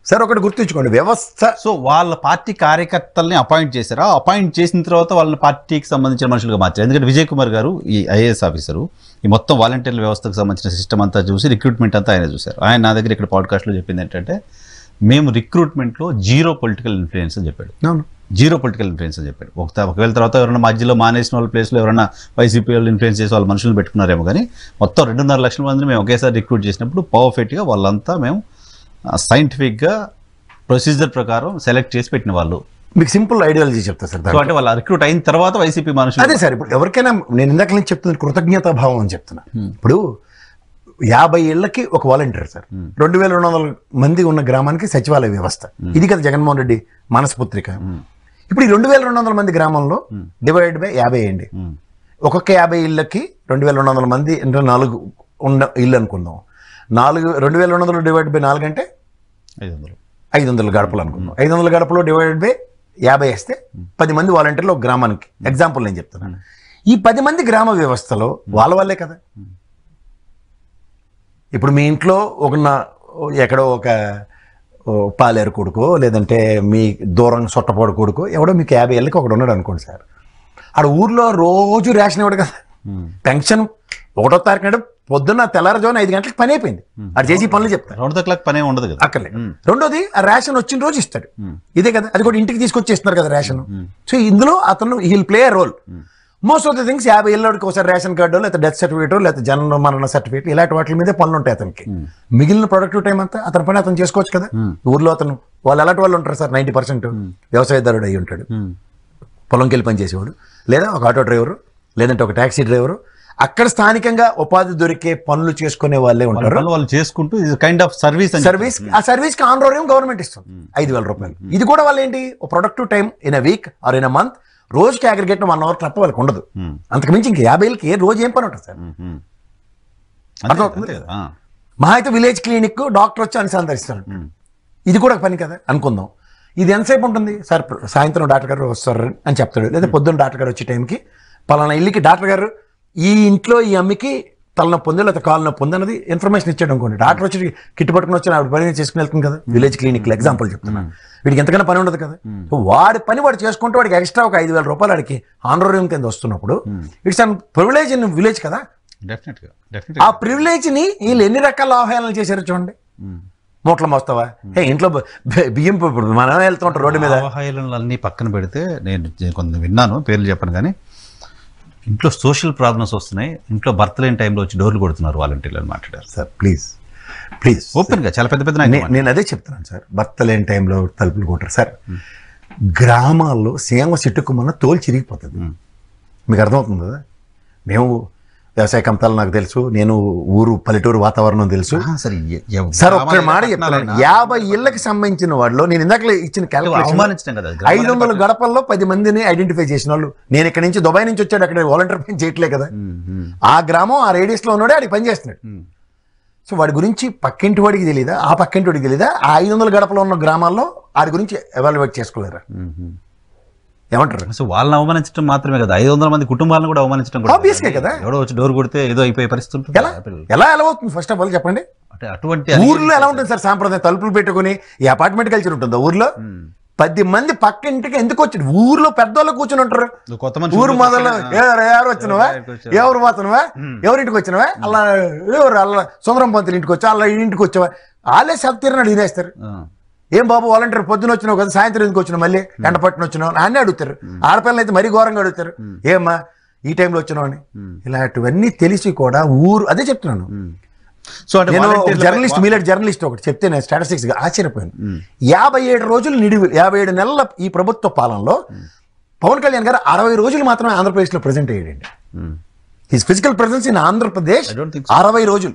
సార్. ఒకటి గుర్తుంచుకోండి, వ్యవస్థ. సో వాళ్ళ పార్టీ కార్యకర్తల్ని అపాయింట్ చేశారా? అపాయింట్ చేసిన తర్వాత వాళ్ళ పార్టీకి సంబంధించిన మనుషులుగా మార్చారు. ఎందుకంటే విజయ్ కుమార్ గారు, ఈ ఐఏఎస్ ఆఫీసరు, ఈ మొత్తం వాలంటీర్ల వ్యవస్థకు సంబంధించిన సిస్టమ్ అంతా చూసి రిక్రూట్మెంట్ అంతా ఆయన చూశారు. ఆయన నా దగ్గర ఇక్కడ పాడ్కాస్ట్లో చెప్పింది ఏంటంటే, మేము రిక్రూట్మెంట్లో జీరో పొలిటికల్ ఇన్ఫ్లుయెన్స్ అని చెప్పాడు. జీరో పొలిటికల్ ఇన్ఫ్లుయెన్స్ అని చెప్పాడు. ఒకవేళ తర్వాత ఎవరైనా మధ్యలో మానేసిన వాళ్ళ ప్లేస్లో ఎవరైనా వైసీపీ వాళ్ళు ఇన్ఫ్లుయెన్స్ చేసి వాళ్ళ మనుషులు పెట్టుకున్నారేమో, కానీ మొత్తం 2.5 లక్షల మందిని మేము ఒకేసారి రిక్రూట్ చేసినప్పుడు పర్ఫెక్ట్గా వాళ్ళంతా మేము సైంటిఫిక్గా ప్రొసీజర్ ప్రకారం సెలెక్ట్ చేసి పెట్టిన వాళ్ళు. మీకు సింపుల్ ఐడియాలజీ చెప్తా సార్. అంటే వాళ్ళు రిక్రూట్ అయిన తర్వాత వైసీపీ మనుషులు. అదే సార్, ఇప్పుడు ఎవరికైనా నేను ఇందాక నుంచి చెప్తున్నా కృతజ్ఞతా భావం అని చెప్తున్నా. ఇప్పుడు 50 ఏళ్ళకి ఒక వాలంటీర్ సార్, 2200 మంది ఉన్న గ్రామానికి సచివాలయ వ్యవస్థ. ఇది కదా జగన్మోహన్ రెడ్డి మనస్పుత్రిక. ఇప్పుడు ఈ 2200 మంది గ్రామంలో డివైడ్ బై 50 అయ్యండి. ఒక్కొక్క 50 ఇళ్ళకి 2200 మంది అంటే 4 ఉన్న ఇల్లు అనుకుందాం. 2200 డివైడ్ బై 4 అంటే 500 గడపలు అనుకుందాం. 500 గడపలో డివైడెడ్ బై 50 వేస్తే 10 మంది వాలంటీర్లు ఒక గ్రామానికి. ఎగ్జాంపుల్ నేను చెప్తున్నాను. ఈ 10 మంది గ్రామ వ్యవస్థలో వాళ్ళే కదా. ఇప్పుడు మీ ఇంట్లో ఎక్కడో ఒక పాలేరు కొడుకో లేదంటే మీ దూరం సొట్టపోడు కొడుకో ఎవడో మీకు 50 ఏళ్ళకి ఒకడు ఉన్నాడు అనుకోండి సార్, ఆడ ఊర్లో రోజు రేషన్ ఇవ్వడు కదా, పెన్షన్ 1వ తారీఖు నాడు పొద్దున్న తెల్లారుజామున 5 గంటలకు పని అయిపోయింది, అది చేసి పనులు చెప్తారు, 2 పనే ఉండదు కదా అక్కర్లేదు. రెండోది ఆ రేషన్ వచ్చిన రోజు ఇస్తాడు, ఇదే కదా, అది కూడా ఇంటికి తీసుకొచ్చేస్తున్నారు కదా రేషన్. సో ఇందులో అతను హీల్ play role. Most of the things 50 ఏళ్ళకి ఒకసారి రేషన్ కార్డు లేకపోతే డెత్ సర్టిఫికేట్ లేకపోతే జనన మరణ సర్టిఫికేట్ ఇలాంటి వాటి మీదే పనులు ఉంటాయి అతనికి. మిగిలిన ప్రొడక్టివ్ టైం అంతా అతని పని అతను చేసుకోవచ్చు కదా. ఊర్లో అతను వాళ్ళు ఎలాంటి వాళ్ళు ఉంటారు సార్, 90% వ్యవసాయదారుడు అయి ఉంటాడు, పొలంకి వెళ్ళి పని చేసేవాడు, లేదా ఒక ఆటో డ్రైవరు, లేదంటే ఒక ట్యాక్సీ డ్రైవరు, అక్కడ స్థానికంగా ఉపాధి దొరికే పనులు చేసుకునే వాళ్ళే ఉంటారు. వాళ్ళు చేసుకుంటూ కైండ్ ఆఫ్ సర్వీస్ ఆ సర్వీస్ కి ఆనరోరియం గవర్నమెంట్ ఇస్తుంది 5,000 రూపాయలు. ఇది కూడా వాళ్ళు ఏంటి, productive time in a week or in a month, రోజుకి అగ్రిగేట్ 1 అవర్ తప్ప వాళ్ళకి ఉండదు. అంతకుమించి ఇంక 50 ఏళ్ళకి రోజు ఏం పని ఉంటుంది సార్, అర్థమవుతుంది. మహా అయితే విలేజ్ క్లినిక్ డాక్టర్ వచ్చి అనుసంధానిస్తారు, ఇది కూడా పని కదా అనుకుందాం. ఇది ఎంతసేపు ఉంటుంది సార్, సాయంత్రం డాక్టర్ గారు వస్తారు అని చెప్తాడు, లేదా పొద్దున్న డాక్టర్ గారు వచ్చే టైంకి పలానా ఇల్లుకి డాక్టర్ గారు ఈ ఇంట్లో ఈ అమ్మకి తలనొప్పి ఉంది లేకపోతే కాలు నొప్పి ఉంది అన్నది ఇన్ఫర్మేషన్ ఇచ్చాడు అనుకోండి, డాక్టర్ వచ్చి కిట్ పట్టుకుని వచ్చి ఆవిడ పని చేసుకుని వెళ్తుంది కదా. విలేజ్ క్లినిక్ ఎగ్జాంపుల్ చెప్తున్నాను, వీడికి ఎంతకన్నా పని ఉండదు కదా. వాడి పని వాడు చేసుకుంటే వాడికి ఎక్స్ట్రా ఒక 5,000 రూపాయలు వాడికి ఆనరోరియం కింద వస్తున్నప్పుడు it's an privilege in village కదా. ఆ ప్రివిలేజ్ ని వీళ్ళు ఎన్ని రకాల అవహేళనలు చేశారు చూడండి. మూట్ల మోస్తావా, ఇంట్లో బియ్యం మనం వెళ్తూ ఉంటాం రోడ్డు మీద. అవహేళనలు అన్ని పక్కన పెడితే నేను కొంత విన్నాను, పేర్లు చెప్పను కానీ ఇంట్లో సోషల్ ప్రాబ్లమ్స్ వస్తున్నాయి, ఇంట్లో భర్త లేని టైంలో వచ్చి డోర్లు కొడుతున్నారు వాలంటీర్లు అని మాట్లాడారు సార్. ప్లీజ్ ఓపెన్ గా చాలా పెద్ద పెద్ద నేను అదే చెప్తున్నాను సార్, భర్త లేని టైంలో తలుపులు కొట్టరు సార్. గ్రామాల్లో సీమ చెట్టుకుమన్న తోలు చిరిగిపోతుంది, మీకు అర్థమవుతుంది కదా. మేము వ్యవసాయ కంపెనీలు నాకు తెలుసు, నేను పల్లెటూరు వాతావరణం తెలుసు సార్. ఒక్క మాట చెప్తాను, 50 ఇళ్ళకి సంబంధించిన వాళ్ళు నేను ఇందాక ఇచ్చిన క్యాలిక్యులేషన్ 500 గడపల్లో 10 మందిని ఐడెంటిఫై చేసిన వాళ్ళు. నేను ఇక్కడ నుంచి దుబాయ్ నుంచి వచ్చాడు, అక్కడ వాలంటీర్ పని చేయట్లే కదా, ఆ గ్రామం ఆ రేడియస్ లో ఉన్నాడే ఆడికి పని చేస్తున్నాడు. సో వాడి గురించి పక్కింటి వాడికి తెలియదా, ఆ పక్కింటి వాడికి తెలియదా, ఆ 500 గడపలో ఉన్న గ్రామాల్లో వాడి గురించి ఎవాల్యుయేట్ చేసుకోలేరా, ఏమంటారు? సో వాళ్ళని అవమానించడం మాత్రమే కదా, 500 మంది కుటుంబాలను కూడా అవమానించడం ఆబ్వియస్గా కదా. ఎవడో వచ్చి డోర్ కొడితే ఏదో అయిపోయే పరిస్థితి ఉంటుంది. ఎలా అవుతుంది ఫస్ట్ ఆఫ్ ఆల్ చెప్పండి. అంటే అటువంటి ఊర్లో ఎలా ఉంటుంది సార్ సాంప్రదాయం, తలుపులు పెట్టుకుని ఈ అపార్ట్మెంట్ కల్చర్ ఉంటుందా ఊర్లో? 10 మంది పక్క ఇంటికి ఎందుకు వచ్చి ఊర్లో పెద్దవాళ్ళు కూర్చొని ఉంటారు. ఊరు మొదలు ఎవరు వచ్చినవా, ఎవరు పోతున్నావా, ఎవరింటికి వచ్చినవా, అలా ఎవరు అలా సుందరం పంతులు ఇంటికి వచ్చా, అలా ఇంటికి వచ్చావా, వాళ్ళే సత్యనాడు ఇదేస్తారు. ఏం బాబు వాలంటీర్ పొద్దున వచ్చినావు కదా, సాయంత్రం ఎందుకు వచ్చినావు, మళ్ళీ ఎండ పట్టున వచ్చినావు అన్నీ అడుగుతారు. ఆడపిల్లలు అయితే మరీ ఘోరంగా అడుగుతారు, ఏమ్మా ఈ టైంలో వచ్చినావు అని. ఇలాంటివన్నీ తెలిసి కూడా అదే చెప్తున్నాను. సో నేను జర్నలిస్ట్, మీలాంటి జర్నలిస్ట్ ఒకటి చెప్తే నేను స్టాటిస్టిక్స్ గా ఆశ్చర్యపోయాను. 57 రోజులు 57 నెలల ఈ ప్రభుత్వ పాలనలో పవన్ కళ్యాణ్ గారు 60 రోజులు మాత్రమే ఆంధ్రప్రదేశ్ లో ప్రెజెంట్ అయ్యాడండి. His physical presence in Andhra Pradesh 60 రోజులు.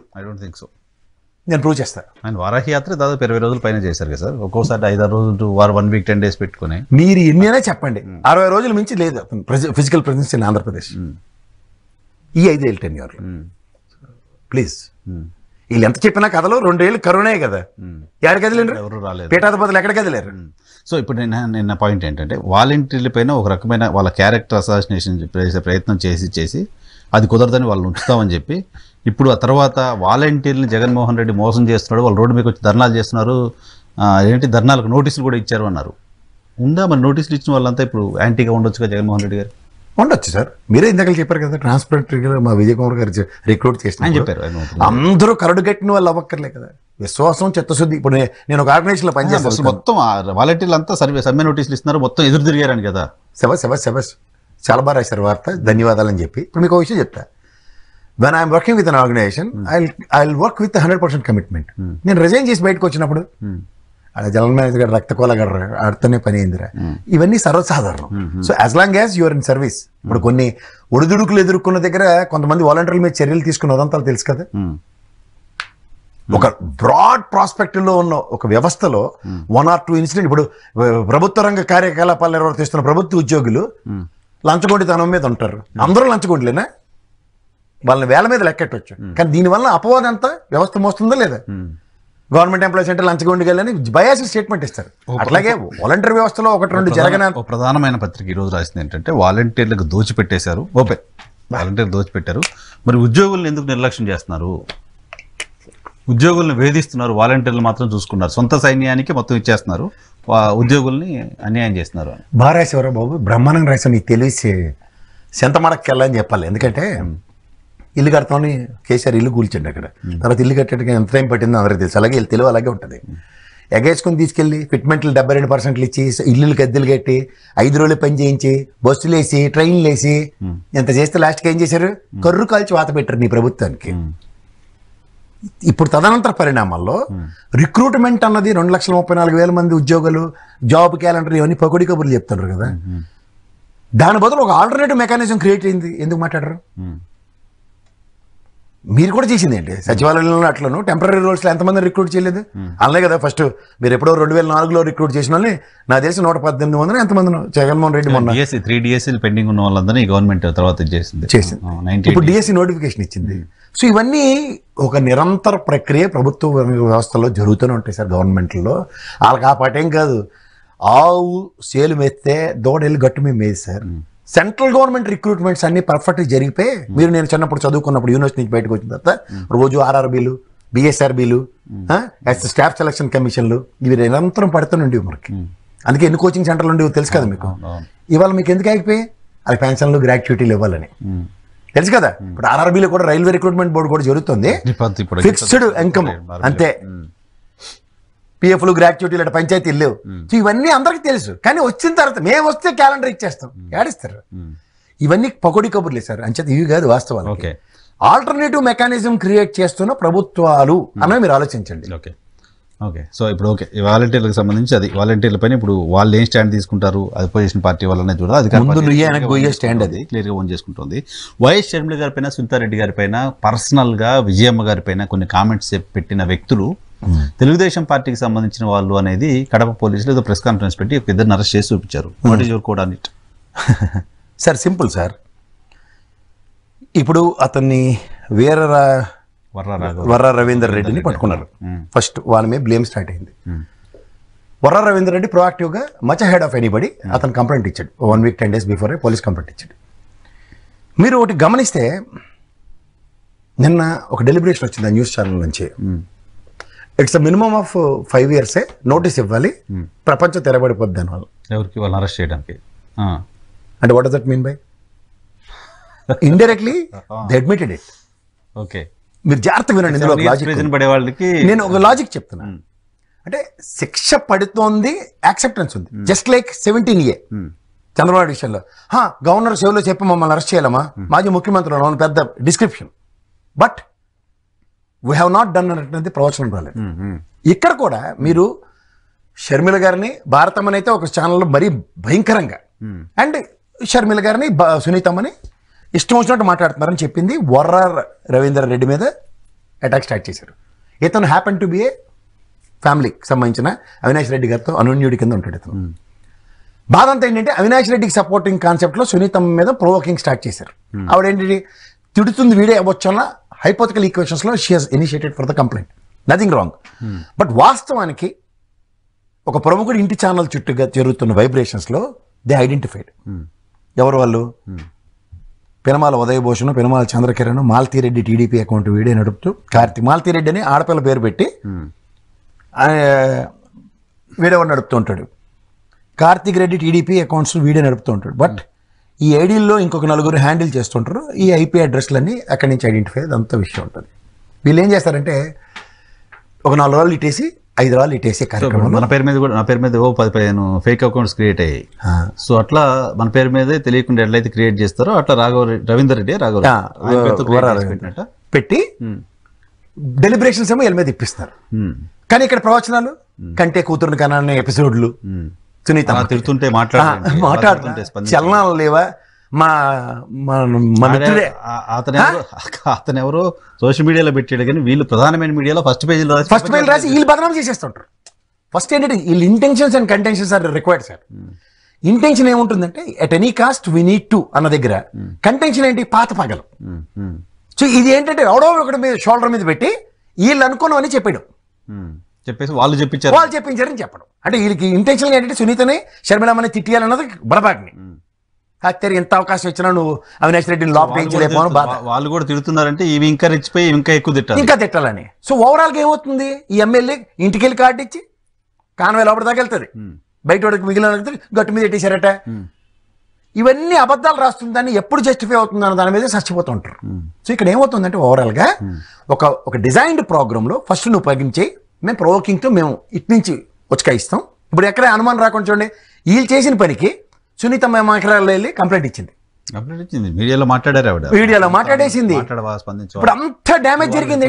నేను ప్రూవ్ చేస్తాను. ఆయన వారాహి యాత్ర దాదాపు 20 రోజుల పైన చేశారు కదా సార్, ఒక్కోసారి 5-6 రోజులు 1 వీక్ 10 డేస్ పెట్టుకుని. మీరు ఎన్నైనా చెప్పండి, 60 రోజుల మించి లేదు ఫిజికల్ ప్రెజెన్స్ ఇన్ ఆంధ్రప్రదేశ్ ఈ 5 ఏళ్ళ టెన్యూర్. ప్లీజ్, వీళ్ళు ఎంత చెప్పినా కథలో 2 ఏళ్ళు కరోనే కదా, ఎక్కడికి కదిలేరు, ఎవరు రాలేదు, పీఠాధిపతులు ఎక్కడికి కదిలేరు. సో ఇప్పుడు నిన్న పాయింట్ ఏంటంటే వాలంటీర్ల పైన ఒక రకమైన వాళ్ళ క్యారెక్టర్ అసాసినేషన్ చేసే ప్రయత్నం చేసి అది కుదరదని వాళ్ళు ఉంచుతామని చెప్పి, ఇప్పుడు ఆ తర్వాత వాలంటీర్ని జగన్మోహన్ రెడ్డి మోసం చేస్తున్నాడు, వాళ్ళు రోడ్డు మీద వచ్చి ధర్నాలు చేస్తున్నారు, ధర్నాలకు నోటీసులు కూడా ఇచ్చారు అన్నారు. ఉందా మరి నోటీసులు ఇచ్చిన వాళ్ళంతా ఇప్పుడు యాంటీగా ఉండొచ్చుగా జగన్మోహన్ రెడ్డి గారు? ఉండొచ్చు సార్, మీరే ఇందాక చెప్పారు కదా, ట్రాన్స్పరెంట్ మా విజయ్ కుమార్ గారు రిక్రూట్ చేసిన చెప్పారు, అందరూ కరడు కట్టిన వాళ్ళు అవ్వక్కర్లే కదా, విశ్వాసం చిత్తశుద్ధి. ఇప్పుడు నేను ఒక ఆర్గనైజేషన్ లో పనిచేస్తాను, మొత్తం వాలంటీర్లు అంతా సమ్మె నోటీసులు ఇస్తున్నారు, మొత్తం ఎదురు తిరిగారని కదా. శబస్ చాలా బాగా రాశారు వార్త, ధన్యవాదాలు అని చెప్పి. ఇప్పుడు మీకు ఒక విషయం చెప్తా, when I'm working with an organisation I will work with 100% commitment. నేను రిజైన్ చేసి బయటకు వచ్చినప్పుడు అలా జనరల్ మేనేజర్ గారు రక్తకోల గారు ఆడితోనే పని అయిందిరా, ఇవన్నీ సర్వసాధారణం. So as long as you're in service. ఇప్పుడు కొన్ని ఒడిదుడుకులు ఎదుర్కొన్న దగ్గర కొంతమంది వాలంటీర్ల మీద చర్యలు తీసుకున్న ఉదంతాలు తెలుసు కదా. ఒక బ్రాడ్ ప్రాస్పెక్ట్ లో ఉన్న ఒక వ్యవస్థలో 1 or 2 ఇన్సిడెంట్, ఇప్పుడు ప్రభుత్వ రంగ కార్యకలాపాలు నిర్వర్తిస్తున్న ప్రభుత్వ ఉద్యోగులు లంచగొండితనం మీద ఉంటారు, అందరూ లంచగొండలేనా, వాళ్ళని వేల మీద లెక్కెట్టవచ్చు. కానీ దీనివల్ల అపవాదం అంతా వ్యవస్థ మోస్తుందా లేదా? గవర్నమెంట్ ఎంప్లాయీస్ అంటే లంచగొండిగలని బయాస్ స్టేట్మెంట్ ఇస్తారు. అట్లాగే వాలంటీర్ వ్యవస్థలో 1-2 జరగన ప్రధానమైన పత్రిక ఈ రోజు రాసింది ఏంటంటే వాలంటీర్లకు దోచిపెట్టేశారు, వాలంటీర్లు దోచిపెట్టారు, మరి ఉద్యోగులను ఎందుకు నిర్లక్ష్యం చేస్తున్నారు? ఉద్యోగులను వేధిస్తున్నారు, వాలంటీర్లు మాత్రం చూసుకున్నారు, సొంత సైన్యానికి మొత్తం ఇచ్చేస్తున్నారు, ఉద్యోగుల్ని అన్యాయం చేస్తున్నారు. బాగా రాసేవారా బాబు, బ్రహ్మాండంగా రాశాను. నీకు తెలిసి సెంతమడకెళ్ళని చెప్పాలి. ఎందుకంటే ఇల్లు కడతామని కేసీఆర్ ఇల్లు కూల్చండి అక్కడ. తర్వాత ఇల్లు కట్టడానికి ఎంత టైం పట్టిందో అందరికీ తెలుసు. అలాగే వీళ్ళు తెలివి అలాగే ఉంటుంది. ఎగేసుకొని తీసుకెళ్ళి ఫిట్మెంట్లు 72% ఇచ్చి, ఇల్లు గద్దెలు కట్టి 5 రోజులు పని చేయించి, బస్సులు వేసి, ట్రైన్లు వేసి, ఎంత చేస్తే లాస్ట్కి ఏం చేశారు? కర్రు కాల్చి వాత పెట్టారు నీ ప్రభుత్వానికి. ఇప్పుడు తదనంతర పరిణామాల్లో రిక్రూట్మెంట్ అన్నది 2,34,000 మంది ఉద్యోగులు, జాబ్ క్యాలెండర్, ఇవన్నీ పకోడీ కబుర్లు చెప్తున్నారు కదా. దాని బదులు ఒక ఆల్టర్నేటివ్ మెకానిజం క్రియేట్ అయింది. ఎందుకు మాట్లాడరు? మీరు కూడా చేసింది ఏంటి? సచివాలయంలో అట్లను టెంపరీ రోల్స్లో ఎంతమంది రిక్రూట్ చేయలేదు? అలాగే కదా ఫస్ట్ మీరు ఎప్పుడో 2004లో రిక్రూట్ చేసిన వాళ్ళని నాకు తెలిసి 118 ఎంతమంది జగన్మోహన్ రెడ్డి మొన్న 3 DSC పెండింగ్ ఉన్న వాళ్ళందరినీ గవర్నమెంట్ తర్వాత చేసింది. ఇప్పుడు డిఎస్సి నోటిఫికేషన్ ఇచ్చింది. సో ఇవన్నీ ఒక నిరంతర ప్రక్రియ ప్రభుత్వ వ్యవస్థలో జరుగుతూనే ఉంటాయి సార్. గవర్నమెంట్లో వాళ్ళకి ఆ పాటేం కాదు. ఆవు సేలు మేస్తే దూడెళ్ళి గట్టు మీద మేది సార్. సెంట్రల్ గవర్నమెంట్ రిక్రూట్మెంట్స్ అన్ని పర్ఫెక్ట్గా జరిగిపోయి, మీరు నేను చిన్నప్పుడు చదువుకున్నప్పుడు యూనివర్సిటీ నుంచి బయటకు వచ్చిన తర్వాత రోజు ఆర్ఆర్బీలు, బిఎస్ఆర్బీలు, స్టాఫ్ సెలక్షన్ కమిషన్లు, ఇవి నిరంతరం పడుతూనే ఉండేవి మనకి. అందుకే ఎన్ని కోచింగ్ సెంటర్లు ఉండేవి తెలుసు కదా మీకు. ఇవాళ మీకు ఎందుకు ఆగిపోయి? అది పెన్షన్లు, గ్రాట్యుటీలు ఇవ్వాలని తెలుసు కదా. ఇప్పుడు ఆర్ఆర్బీలో కూడా రైల్వే రిక్రూట్మెంట్ బోర్డు కూడా జరుగుతుంది. ఫిక్స్డ్ ఇన్కమ్ అంతే, పిఎఫ్లు, గ్రాట్యుటీలు, అంటే పంచాయతీలు లేవు. సో ఇవన్నీ అందరికీ తెలుసు. కానీ వచ్చిన తర్వాత మేము వస్తే క్యాలెండర్ ఇచ్చేస్తాం, ఏడిస్తారు. ఇవన్నీ పకోడీ కబుర్లే సార్. అంచేత ఇవి కాదు వాస్తవాలు. ఆల్టర్నేటివ్ మెకానిజం క్రియేట్ చేస్తున్న ప్రభుత్వాలు అన్నవి మీరు ఆలోచించండి. ఓకే. సో ఇప్పుడు ఈ వాలంటీర్లకు సంబంధించి అది వాలంటీర్ల పైన ఇప్పుడు వాళ్ళు ఏం స్టాండ్ తీసుకుంటారు, అపోజిషన్ పార్టీ వాళ్ళనే చూడాలి. అది స్టాండ్ అది క్లియర్గా ఓన్ చేసుకుంటుంది. వైఎస్ షర్మిల గారి పైన, సునీతారెడ్డి గారి పైన, పర్సనల్గా విజయమ్మ గారి పైన కొన్ని కామెంట్స్ పెట్టిన వ్యక్తులు తెలుగుదేశం పార్టీకి సంబంధించిన వాళ్ళు అనేది కడప పోలీసులు ఏదో ప్రెస్ కాన్ఫరెన్స్ పెట్టి ఇద్దరిని అరెస్ట్ చేసి చూపించారు. What is your code on it? Sir simple sir. ఇప్పుడు అతన్ని వర్రా రవీందర్ రెడ్డిని పట్టుకున్నారు. ఫస్ట్ వాళ్ళ మీద బ్లేమ్ స్టార్ట్ అయింది. వర్రా రవీందర్ రెడ్డి ప్రోయాక్టివ్గా మచ్ హెడ్ ఆఫ్ ఎనీబడి అతను కంప్లైంట్ ఇచ్చాడు. 1 వీక్ 10 days బిఫోరే పోలీస్ కంప్లైంట్ ఇచ్చాడు. మీరు ఒకటి గమనిస్తే నిన్న ఒక డెలిబరేషన్ వచ్చింది ఆ న్యూస్ ఛానల్ నుంచి. It's minimum of 5 years notice ఇవ్వాలి, ప్రపంచం తెరబడిపోద్ది దానివల్ల. ఎవరికి? వాళ్ళని అరెస్ట్ చేయడానికి. అంటే what does that mean by? Indirectly they admitted it. Okay, మీరు జాగ్రత్తగా వినండి. ఇందులో నేను ఒక లాజిక్ చెప్తున్నాను. అంటే శిక్ష పడుతోంది, యాక్సెప్టెన్స్ ఉంది. జస్ట్ లైక్ 17A చంద్రబాబు విషయంలో గవర్నర్ సేవలో చెప్పి మమ్మల్ని అరెస్ట్ చేయాలమ్మా, మాజీ ముఖ్యమంత్రులు పెద్ద description. But we have not done అన్నది ప్రవచనం రాలేదు. ఇక్కడ కూడా మీరు షర్మిల గారిని, భారతమ్మని అయితే ఒక ఛానల్లో మరీ భయంకరంగా, అండ్ షర్మిల గారిని, సునీతమ్మని ఇష్టం వచ్చినట్టు మాట్లాడుతున్నారని చెప్పింది. వర్రా రవీందర్ రెడ్డి మీద అటాక్ స్టార్ట్ చేశారు. ఇతను హ్యాపెన్ టు బి ఏ ఫ్యామిలీకి సంబంధించిన అవినాష్ రెడ్డి గారితో అనున్యుడి కింద ఉంటాడు ఇతను. బాధ అంతా ఏంటంటే అవినాష్ రెడ్డికి సపోర్టింగ్ కాన్సెప్ట్లో సునీతమ్మ మీద ప్రొవోకింగ్ స్టార్ట్ చేశారు. ఆవిడేంటి తిడుతుంది వీడే అవ్వచ్చన్న హైపోథికల్ ఈక్వేషన్స్లో she has initiated for the complaint. Nothing wrong. But వాస్తవానికి ఒక ప్రముఖుడు ఇంటి ఛానల్ చుట్టూగా జరుగుతున్న వైబ్రేషన్స్లో దే ఐడెంటిఫైడ్. ఎవరు వాళ్ళు? పెనమాల ఉదయభూషణ్, పెనమాల చంద్రకిరణ్, మాలతీరెడ్డి టీడీపీ అకౌంట్ వీడే నడుపుతూ, మాలతీరెడ్డి అని ఆడపిల్ల పేరు పెట్టి వీడేవాడు నడుపుతూ ఉంటాడు. కార్తిక్ రెడ్డి టీడీపీ అకౌంట్స్ వీడే నడుపుతూ ఉంటాడు. బట్ ఈ ఐడీల్లో ఇంకొక 4 హ్యాండిల్ చేస్తుంటారు. ఈ ఐపీ అడ్రస్లన్నీ అక్కడి నుంచి ఐడెంటిఫై, అదంతా విషయం ఉంటుంది. వీళ్ళు ఏం చేస్తారంటే ఒక 4 రోజులు ఇట్టేసి 5 రోజులు ఇట్టేసే కార్యక్రమం. మన పేరు మీద కూడా, నా పేరు మీద 10-15 ఫేక్ అకౌంట్స్ క్రియేట్ అయ్యాయి. సో అట్లా మన పేరు మీదే తెలియకుండా ఎట్లయితే క్రియేట్ చేస్తారో అట్లా రవీందర్ రెడ్డి పెట్టి డెలిబరేషన్స్ ఏమో వీళ్ళ మీద ఇప్పిస్తారు. కానీ ఇక్కడ ప్రవచనాలు కంటే కూతురుని కన్నా ఎపిసోడ్లు, సునీత తిడుతుంటే మాట్లాడుతుంటే చలనాలు లేవా? అతను ఎవరో సోషల్ మీడియాలో పెట్టాడు, కానీ వీళ్ళు ప్రధానమైన మీడియాలో ఫస్ట్ పేజ్ రాసి వీళ్ళు బదనాం చేసేస్తుంటారు. ఫస్ట్ ఏంటంటే వీళ్ళు intentions and contentions are required sir. Intention ఏముంటుందంటే at any cost we need to అన్న దగ్గర, కంటెన్షన్ ఏంటి? పాత పగలు. సో ఇది ఏంటంటే ఎవడో ఒకటి మీద షోల్డర్ మీద పెట్టి వీళ్ళు అనుకున్నామని చెప్పాడు, చెప్పేసి వాళ్ళు చెప్పించారని చెప్పడం. అంటే వీళ్ళకి ఇంటెన్షన్ ఏంటంటే సునీతని, షర్మిలమ్మని తిట్టియాలన్నది బడబాటిని. హత్యరి ఎంత అవకాశం ఇచ్చినా నువ్వు అవినాష్ రెడ్డిని లోపల వేయించలేకపోను బాధ. వాళ్ళు కూడా తిడుతున్నారంటే ఇవి ఇంకా రెచ్చిపోయి ఇంకా ఎక్కువ తిట్టాలి, ఇంకా తిట్టాలని. సో ఓవరాల్గా ఏమవుతుంది, ఈ ఎమ్మెల్యే ఇంటికి వెళ్ళి కార్డు ఇచ్చి కాన్వే లోపల దాకా వెళ్తుంది, బయట వాడికి మిగిలిన గట్టు మీద పెట్టేశారట. ఇవన్నీ అబద్ధాలు రాస్తుందని ఎప్పుడు జస్టిఫై అవుతుందన్న దాని మీద చచ్చిపోతుంటారు. సో ఇక్కడ ఏమవుతుందంటే ఓవరాల్గా ఒక డిజైన్డ్ ప్రోగ్రాంలో ఫస్ట్ నువ్వు పగించే, మేము ప్రొవోకింగ్తో మేము ఇటు నుంచి ఉచకాయిస్తాం. ఇప్పుడు ఎక్కడ అనుమానం రాకుండా చూడండి, వీళ్ళు చేసిన పనికి సునీత మేమకరాల్లో వెళ్ళి కంప్లైంట్ ఇచ్చింది, మీడియాలో మాట్లాడారు, ఆవిడ మీడియాలో మాట్లాడేసింది. ఇప్పుడు అంత డ్యామేజ్ జరిగింది.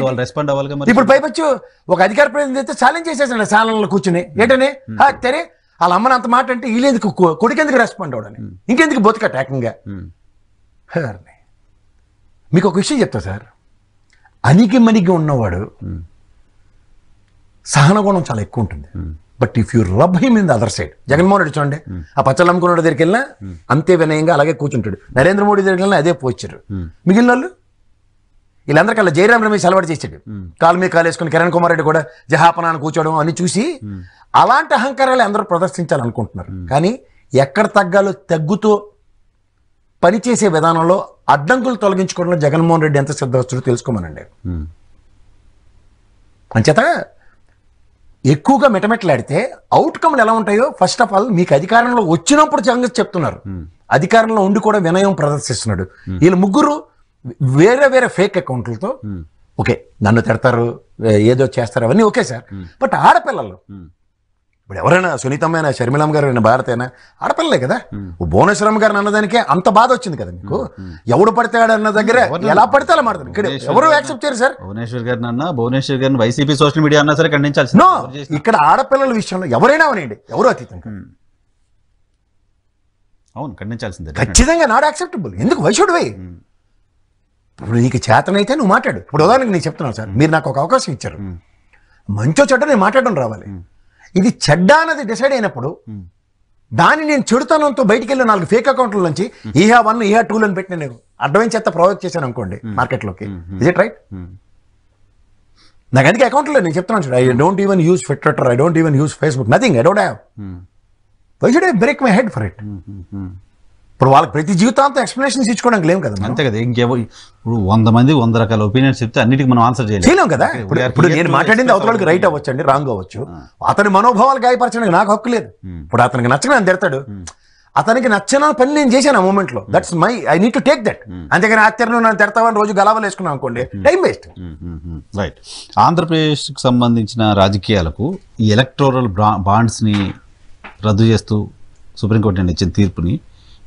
ఇప్పుడు పైపచ్చు ఒక అధికార ప్రతినిధి అయితే ఛాలెంజ్ చేసేసాడు ఛానల్లో కూర్చుని, ఏంటనే తెరే వాళ్ళ అమ్మని అంత మాట అంటే వీళ్ళెందుకు కొడుకెందుకు రెస్పాండ్ అవ్వడని, ఇంకెందుకు బతుకట ఏకంగా. మీకు ఒక విషయం చెప్తా సార్, అణిగి మణిగి ఉన్నవాడు సహనగుణం చాలా ఎక్కువ ఉంటుంది. But if you rub him in the other side, Jaganmohan Reddy చూడండి, ఆ పచ్చళ్ళు అమ్ముకున్న దగ్గరికి వెళ్ళినా అంతే వినయంగా అలాగే కూర్చుంటాడు. నరేంద్ర మోడీ దగ్గరికి వెళ్ళినా అదే పోచారు. మిగిలిన వాళ్ళు వీళ్ళందరికల్లా జయరాం రమేష్ అలవాటు చేసాడు, కాలు మీద కాలు వేసుకుని కిరణ్ కుమార్ రెడ్డి కూడా జహాపనాన్ని కూర్చోవడం అని చూసి అలాంటి అహంకారాలు అందరూ ప్రదర్శించాలనుకుంటున్నారు. కానీ ఎక్కడ తగ్గాలో తగ్గుతూ పనిచేసే విధానంలో అడ్డంకులు తొలగించుకోవడంలో జగన్మోహన్ రెడ్డి ఎంత సిద్ధవచ్చుడో తెలుసుకోమనండి. అంచేత ఎక్కువగా మెటమెట్లాడితే అవుట్కమ్లు ఎలా ఉంటాయో ఫస్ట్ ఆఫ్ ఆల్ మీకు అధికారంలో వచ్చినప్పుడు సంగతి చెప్తున్నారు, అధికారంలో ఉండి కూడా వినయం ప్రదర్శిస్తున్నాడు. వీళ్ళు ముగ్గురు వేరే వేరే ఫేక్ అకౌంట్లతో ఓకే నన్ను తిడతారు ఏదో చేస్తారు అవన్నీ ఓకే సార్. బట్ ఆడపిల్లలు ఇప్పుడు ఎవరైనా సునీతమ్మైనా షర్మిలమ్మ గారు అయినా భారత్ అయినా ఆడపిల్లలే కదా. భువనేశ్వరమ్మ గారు అన్నదానికే అంత బాధ వచ్చింది కదా మీకు. ఎవడు పడతాడు అన్న దగ్గర ఎలా పడితే అలా మాడతారు, ఇక్కడ ఎవరు యాక్సెప్ట్ చేయరు సార్. భువనేశ్వర్ గారిని వైసీపీ సోషల్ మీడియా అన్నా సరే ఖండించాల్సి. నో, ఇక్కడ ఆడపిల్లల విషయంలో ఎవరైనా అవనండి, ఎవరు అతీతం. అవును, ఖండించాల్సిందే ఖచ్చితంగా నాట్ యాక్సెప్టబుల్. ఎందుకు వై షుడ్ వై? ఇప్పుడు నీకు చేతనైతే నువ్వు మాట్లాడు. ఇప్పుడు ఉదాహరణకి నేను చెప్తున్నాను సార్, మీరు నాకు ఒక అవకాశం ఇచ్చారు, మంచో చెడ్డ నేను మాట్లాడడం రావాలి. ఇది చెడ్డ అన్నది డిసైడ్ అయినప్పుడు దాన్ని నేను చెడుతనంతో బయటికి వెళ్ళి 4 ఫేక్ అకౌంట్ల నుంచి ఈహా 1 ఈహా 2 అని పెట్టి నేను అడ్వాన్స్ చేత ప్రొవైడ్ చేశాను అనుకోండి మార్కెట్లోకి, ఇజ్ ఇట్ రైట్? నాకు అందుకే అకౌంట్లో నేను చెప్తున్నాను చూడు, I don't even use Twitter, I don't even use Facebook, nothing, I don't have. Why should I break my head for it? ఇప్పుడు వాళ్ళకి ప్రతి జీవితాంతం ఎక్స్ప్లెనేషన్స్ ఇచ్చుకోవడానికి లేవు కదా. అంతే కదా, ఇంకేవో ఇప్పుడు 100 మంది 100 రకాల ఒపీనియన్స్ చెప్తే అన్నిటికీ మనం ఆన్సర్ చేయలేం కదా. ఇప్పుడు నేను మాట్లాడింది అవతలకి రైట్ అవ్వచ్చు అండి, రాంగ్ అవ్వచ్చు. అతని మనోభావాలు గాయపరచడానికి నాకు హక్కు లేదు. ఇప్పుడు అతనికి నచ్చని నేను తిడతాడు, అతనికి నచ్చిన పని నేను చేశాను ఆ మూమెంట్ లో, that's my, I need to take that. అంతేగాని ఆశ్చర్యం నన్ను తిడతావని రోజు గలావలు వేసుకున్నాను అనుకోండి, టైం వేస్ట్. రైట్. ఆంధ్రప్రదేశ్కి సంబంధించిన రాజకీయాలకు ఈ ఎలక్టోరల్ బాండ్స్ని రద్దు చేస్తూ సుప్రీంకోర్టు ఇచ్చిన తీర్పుని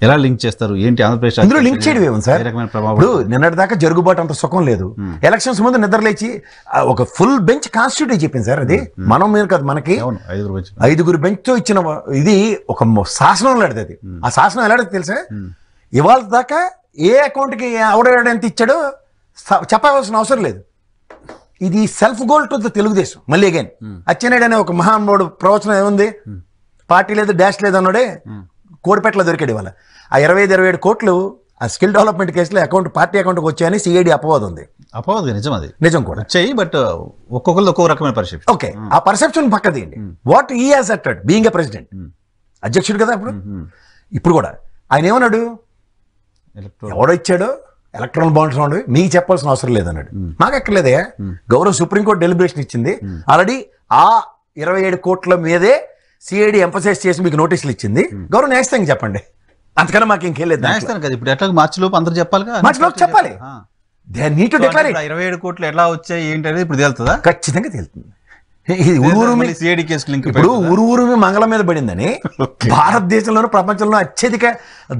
ఎలా లింక్ చేస్తారు, ఏంటి? ఆంధ్రప్రదేశ్ ఇందులో లింక్ చేయడం ఏమో సార్, ఇప్పుడు నిన్నటి దాకా జరుగుబాటు అంత సుఖం లేదు. ఎలక్షన్స్ ముందు నిద్రలేచి ఒక ఫుల్ బెంచ్ కాన్స్టిట్యూట్ చెప్పింది సార్. అది మనం మీరు కదా, మనకి 5గురు బెంచ్తో ఇచ్చిన ఇది ఒక శాసనం లాంటిది. అది ఆ శాసనం ఎలాంటిది తెలుసా, ఇవాళ దాకా ఏ అకౌంట్కి ఎవడెంత ఇచ్చాడో చెప్పవలసిన అవసరం లేదు. ఇది self goal to the Telugu Desam. మళ్ళీ అగైన్ అచ్చెన్నాయుడు అనే ఒక మహానుభావుడు ప్రవచనం ఏముంది, పార్టీ లేదు డాష్ లేదు అన్నాడే కోడిపేటలో దొరికాడు. ఇవాళ ఆ 25-27 కోట్లు ఆ స్కిల్ డెవలప్మెంట్ కేసులో అకౌంట్ పార్టీ అకౌంట్కి వచ్చాయని సిఐడి అపవాదం ఉంది. అపవాదం నిజం, అది నిజం కూడా వచ్చాయి. బట్ ఒక్కొక్కరు ఒక్కొక్క రకమైన పర్సెప్షన్. ఓకే, ఆ పర్సెప్షన్ పక్కది what he has acted being a president, అధ్యక్షుడు కదా అప్పుడు. ఇప్పుడు కూడా ఆయన ఏమన్నాడు, ఎవడో ఇచ్చాడో ఎలక్ట్రానిక్ బాండ్స్ ఉండవు మీకు చెప్పాల్సిన అవసరం లేదన్నాడు. మాకు ఎక్కర్లేదే, గౌరవ సుప్రీంకోర్టు డెలిబరేషన్ ఇచ్చింది ఆల్రెడీ. ఆ 27 కోట్ల మీదే సిఐడి ఎంఫసైజ్ చేసి మీకు నోటీసులు ఇచ్చింది. గౌరవ న్యాయస్థానం చెప్పండి, అంతకన్నా మాకు ఇంకేం లేదు. న్యాయస్థానం కదా, ఇప్పుడు ఎట్లా మార్చిలోపు అందరూ చెప్పాలి, మార్చిలోపు చెప్పాలి. దే నీడ్ టు డిక్లేర్ 27 కోట్లు ఎట్లా వచ్చాయి ఏంటి అనేది ఇప్పుడు తెలుస్తుందా? ఖచ్చితంగా తెలుస్తుంది. ఇప్పుడు ఊరు మంగళం మీద పడిందని భారతదేశంలోనూ ప్రపంచంలో అత్యధిక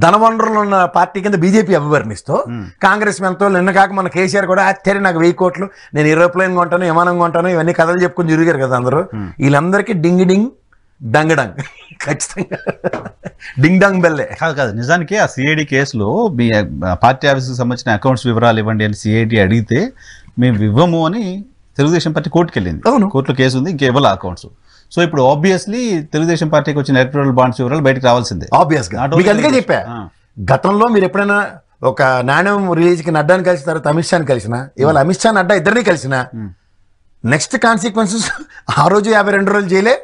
ధనవనరులు ఉన్న పార్టీ కింద బీజేపీ అభివర్ణిస్తూ కాంగ్రెస్ మెంతో నిన్న కాక మన కేసీఆర్ కూడా అత్యరి నాకు 1000 కోట్లు, నేను ఏరోప్లేన్ కొంటాను, విమానం కొంటాను, ఇవన్నీ కథలు చెప్పుకుని తిరిగారు కదా అందరూ. వీళ్ళందరికీ డింగ్ డింగ్ డంగ్ డంగ్, ఖచ్చితంగా డింగ్ డంగ్ బెల్లే. కాదు నిజానికి ఆ సిఐడి కేసులో మీ పార్టీ ఆఫీస్కి సంబంధించిన అకౌంట్స్ వివరాలు ఇవ్వండి అని సిఐడి అడిగితే మేము ఇవ్వము అని తెలుగుదేశం పార్టీ కోర్టుకి వెళ్ళింది. కోర్టులో కేసు ఉంది, ఇంకా ఇవ్వాలి అకౌంట్స్. సో ఇప్పుడు ఆబ్వియస్లీ తెలుగుదేశం పార్టీకి వచ్చిన ఎలక్టోరల్ బాండ్స్ వివరాలు బయటకు రావాల్సిందే. ఆబ్వియస్ గా అందుకే చెప్పా, గతంలో మీరు ఎప్పుడైనా ఒక నాణ్యం రిలీజ్కి నడ్డాని కలిసిన తర్వాత అమిత్ షాని కలిసిన, ఇవాళ అమిత్ షా నడ్డా ఇద్దరిని కలిసిన నెక్స్ట్ కాన్సిక్వెన్సెస్ ఆ రోజు 52 రోజులు జైలే.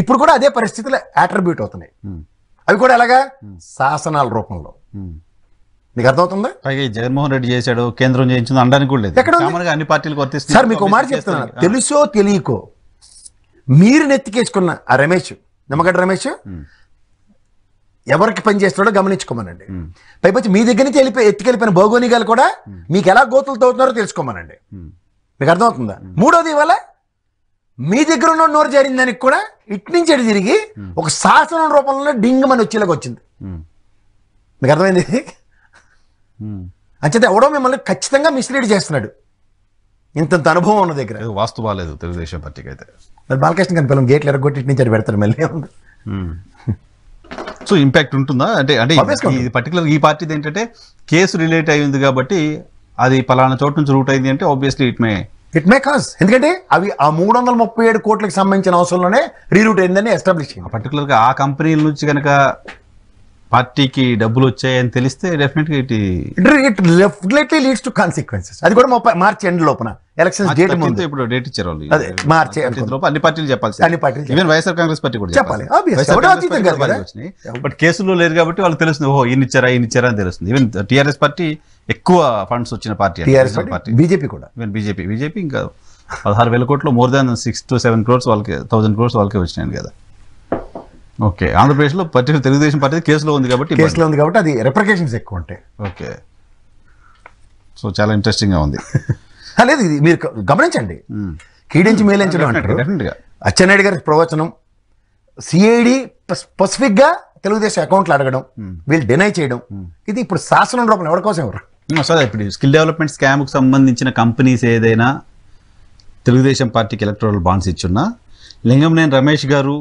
ఇప్పుడు కూడా అదే పరిస్థితులు అట్రిబ్యూట్ అవుతున్నాయి. అవి కూడా ఎలాగా శాసనాల రూపంలో మీకు అర్థమవుతుందా? పైగా ఈ జగన్మోహన్ రెడ్డి చేశాడు, కేంద్రం చేయించింది అనడానికి కూడా లేదు. ఎక్కడ ఉంది? కామన్గా అన్ని పార్టీలకు వర్తిస్తుంది. సార్ మీకు మాట చెప్తున్నాను, తెలుసో తెలియకో మీరు నెత్తికేసుకున్న ఆ రమేష్, నిమ్మగడ్డ రమేష్ ఎవరికి పని చేస్తున్నాడో గమనించుకోమనండి. పైపచ్చి మీ దగ్గర నుంచి ఎత్తుకెళ్ళిపోయిన భౌగోళికాలు కూడా మీకు ఎలా గోతులు తవ్వుతున్నారో తెలుసుకోమనండి. మీకు అర్థమవుతుందా? మూడోది ఇవాళ మీ దగ్గర ఉన్న నోరు జరిగిన దానికి కూడా ఇటు నుంచి అటు తిరిగి ఒక శాసనం రూపంలో డింగ్ అని వచ్చేలాగా వచ్చింది. మీకు అర్థమైంది? అంచేత ఎవడో మిమ్మల్ని ఖచ్చితంగా మిస్లీడ్ చేస్తున్నాడు ఇంతంత అనుభవం ఉన్న దగ్గర. వాస్తు బాగాలేదు తెలుగుదేశం పార్టీకి అయితే. మరి బాలకృష్ణ గారి పిల్లలు గేట్లు ఎరగొట్టి ఇటు నుంచి అటు పెడతారు మళ్ళీ. సో ఇంపాక్ట్ ఉంటుందా అంటే ఇది పర్టికులర్ ఈ పార్టీది ఏంటంటే కేసు రిలేట్ అయ్యింది కాబట్టి అది పలానా చోటు నుంచి రూట్ అయింది అంటే ఆబ్వియస్లీ ఇట్ మే కాజ్. ఎందుకంటే అవి ఆ 337 కోట్లకు సంబంధించిన అవసరంలోనే రీరూట్ అయిందని ఎస్టాబ్లిష్ చేయండి. పర్టికులర్గా ఆ కంపెనీల నుంచి కనుక పార్టీకి డబ్బులు వచ్చాయని తెలిస్తే డెఫినెట్గా it definitely leads to consequences. అది కూడా మార్చి ఎండ్ లోపల ఎలక్షన్స్ డేట్ ముందు ఇప్పుడు డేట్ ఇచ్చారు వాళ్ళు. అదే మార్చి అన్ని పార్టీలు చెప్పాలి, అన్ని పార్టీలు ఈవెన్ వైఎస్ఆర్ కాంగ్రెస్ పార్టీ కూడా చెప్పాలి. వచ్చినాయి. బట్ కేసులో లేదు కాబట్టి వాళ్ళు తెలుస్తుంది, ఓహో ఈయన ఇచ్చారా అని తెలుస్తుంది. ఈవెన్ టీఆర్ఎస్ పార్టీ ఎక్కువ ఫండ్స్ వచ్చిన పార్టీ, బీజేపీ కూడా. ఈవెన్ బీజేపీ ఇంకా 16,000 కోట్లు, మోర్ దాన్ 6 to 7 crores వాళ్ళకి 1,000 crores వాళ్ళకే వచ్చినాయి కదా. ఓకే, ఆంధ్రప్రదేశ్లో పర్టికులర్ తెలుగుదేశం పార్టీ కేసులో ఉంది కాబట్టి అది రెప్రికేషన్స్ ఎక్కువ ఉంటాయి. ఓకే, సో చాలా ఇంట్రెస్టింగ్గా ఉంది. లేదు ఇది మీరు గమనించండి, కీడించి మేలించడం అంటారు. అచ్చెన్నాయుడు గారి ప్రవచనం, సిఐడి స్పెసిఫిక్గా తెలుగుదేశం అకౌంట్లు అడగడం, వీళ్ళు డినై చేయడం, ఇది ఇప్పుడు శాసనం రూపంలో ఎవరి కోసం ఎవరు? సార్ ఇప్పుడు స్కిల్ డెవలప్మెంట్ స్కామ్కి సంబంధించిన కంపెనీస్ ఏదైనా తెలుగుదేశం పార్టీకి ఎలక్టోరల్ బాండ్స్ ఇచ్చున్నా, లింగంనేని రమేష్ గారు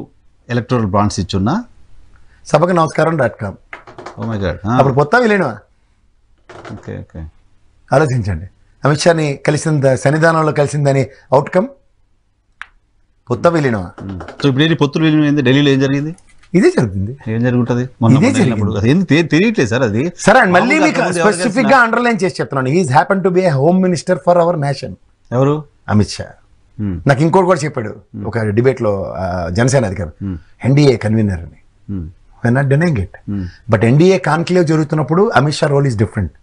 ఎలక్టోరల్ బాండ్స్ ఇచ్చున్నా, సభకు నమస్కారం.com. ఓ మై గాడ్, అప్పుడు మొత్తం విలేను. ఓకే, ఆలోచించండి, అమిత్ షాని కలిసింది సన్నిధానంలో కలిసిందని అవుట్కమ్ కొత్త విలీనం. సో ఇప్పుడు పొత్తులు విలీనం ఏంది? ఢిల్లీలో ఏం జరిగింది? ఇదే జరుగుతుంది. ఏం జరుగుతుంది తెలియట్లేదు సార్ అది. సరే అండ్ మళ్ళీ మీకు స్పెసిఫిక్ గా అండర్లైన్ చేసి చెప్తున్నాను, he's happen to be A home minister for our nation. ఎవరు? అమిత్ షా. నాకు ఇంకోటి కూడా చెప్పాడు ఒక డిబేట్ లో, జనసేన అధికారి, ఎన్డీఏ కన్వీనర్ అని. When not denying it, but NDA conclave జరుగుతున్నప్పుడు Amit Shah role is different.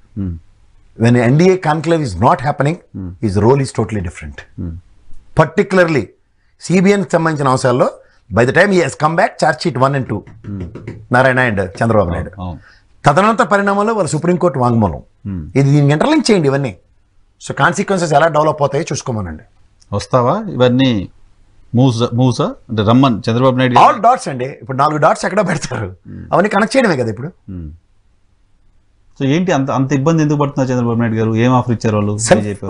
When NDA conclave is not happening, his role is totally different. Particularly సిబిఎన్కి సంబంధించిన అంశాల్లో by the time he has come back, charge sheet 1 and 2, Narayana and Chandrababu Naidu. తదనంతర పరిణామంలో వాళ్ళ సుప్రీంకోర్టు వాంగ్మూలం. ఇది దీనికి ఇంటర్లింక్ చేయండి ఇవన్నీ. సో కాన్సిక్వెన్సెస్ ఎలా డెవలప్ అవుతాయో చూసుకోమనండి. వస్తావా ఇవన్నీ మూవ్స్ అంటే రమ్మన్ చంద్రబాబు నాయుడు ఆల్ డాట్స్ అండి. ఇప్పుడు 4 డాట్స్ ఎక్కడ పెడతారు, అవన్నీ కనెక్ట్ చేయడమే కదా ఇప్పుడు. సో ఏంటి అంత ఇబ్బంది ఎందుకు పడుతున్నారు చంద్రబాబు నాయుడు గారు? ఏం ఆఫర్ ఇచ్చారు వాళ్ళు?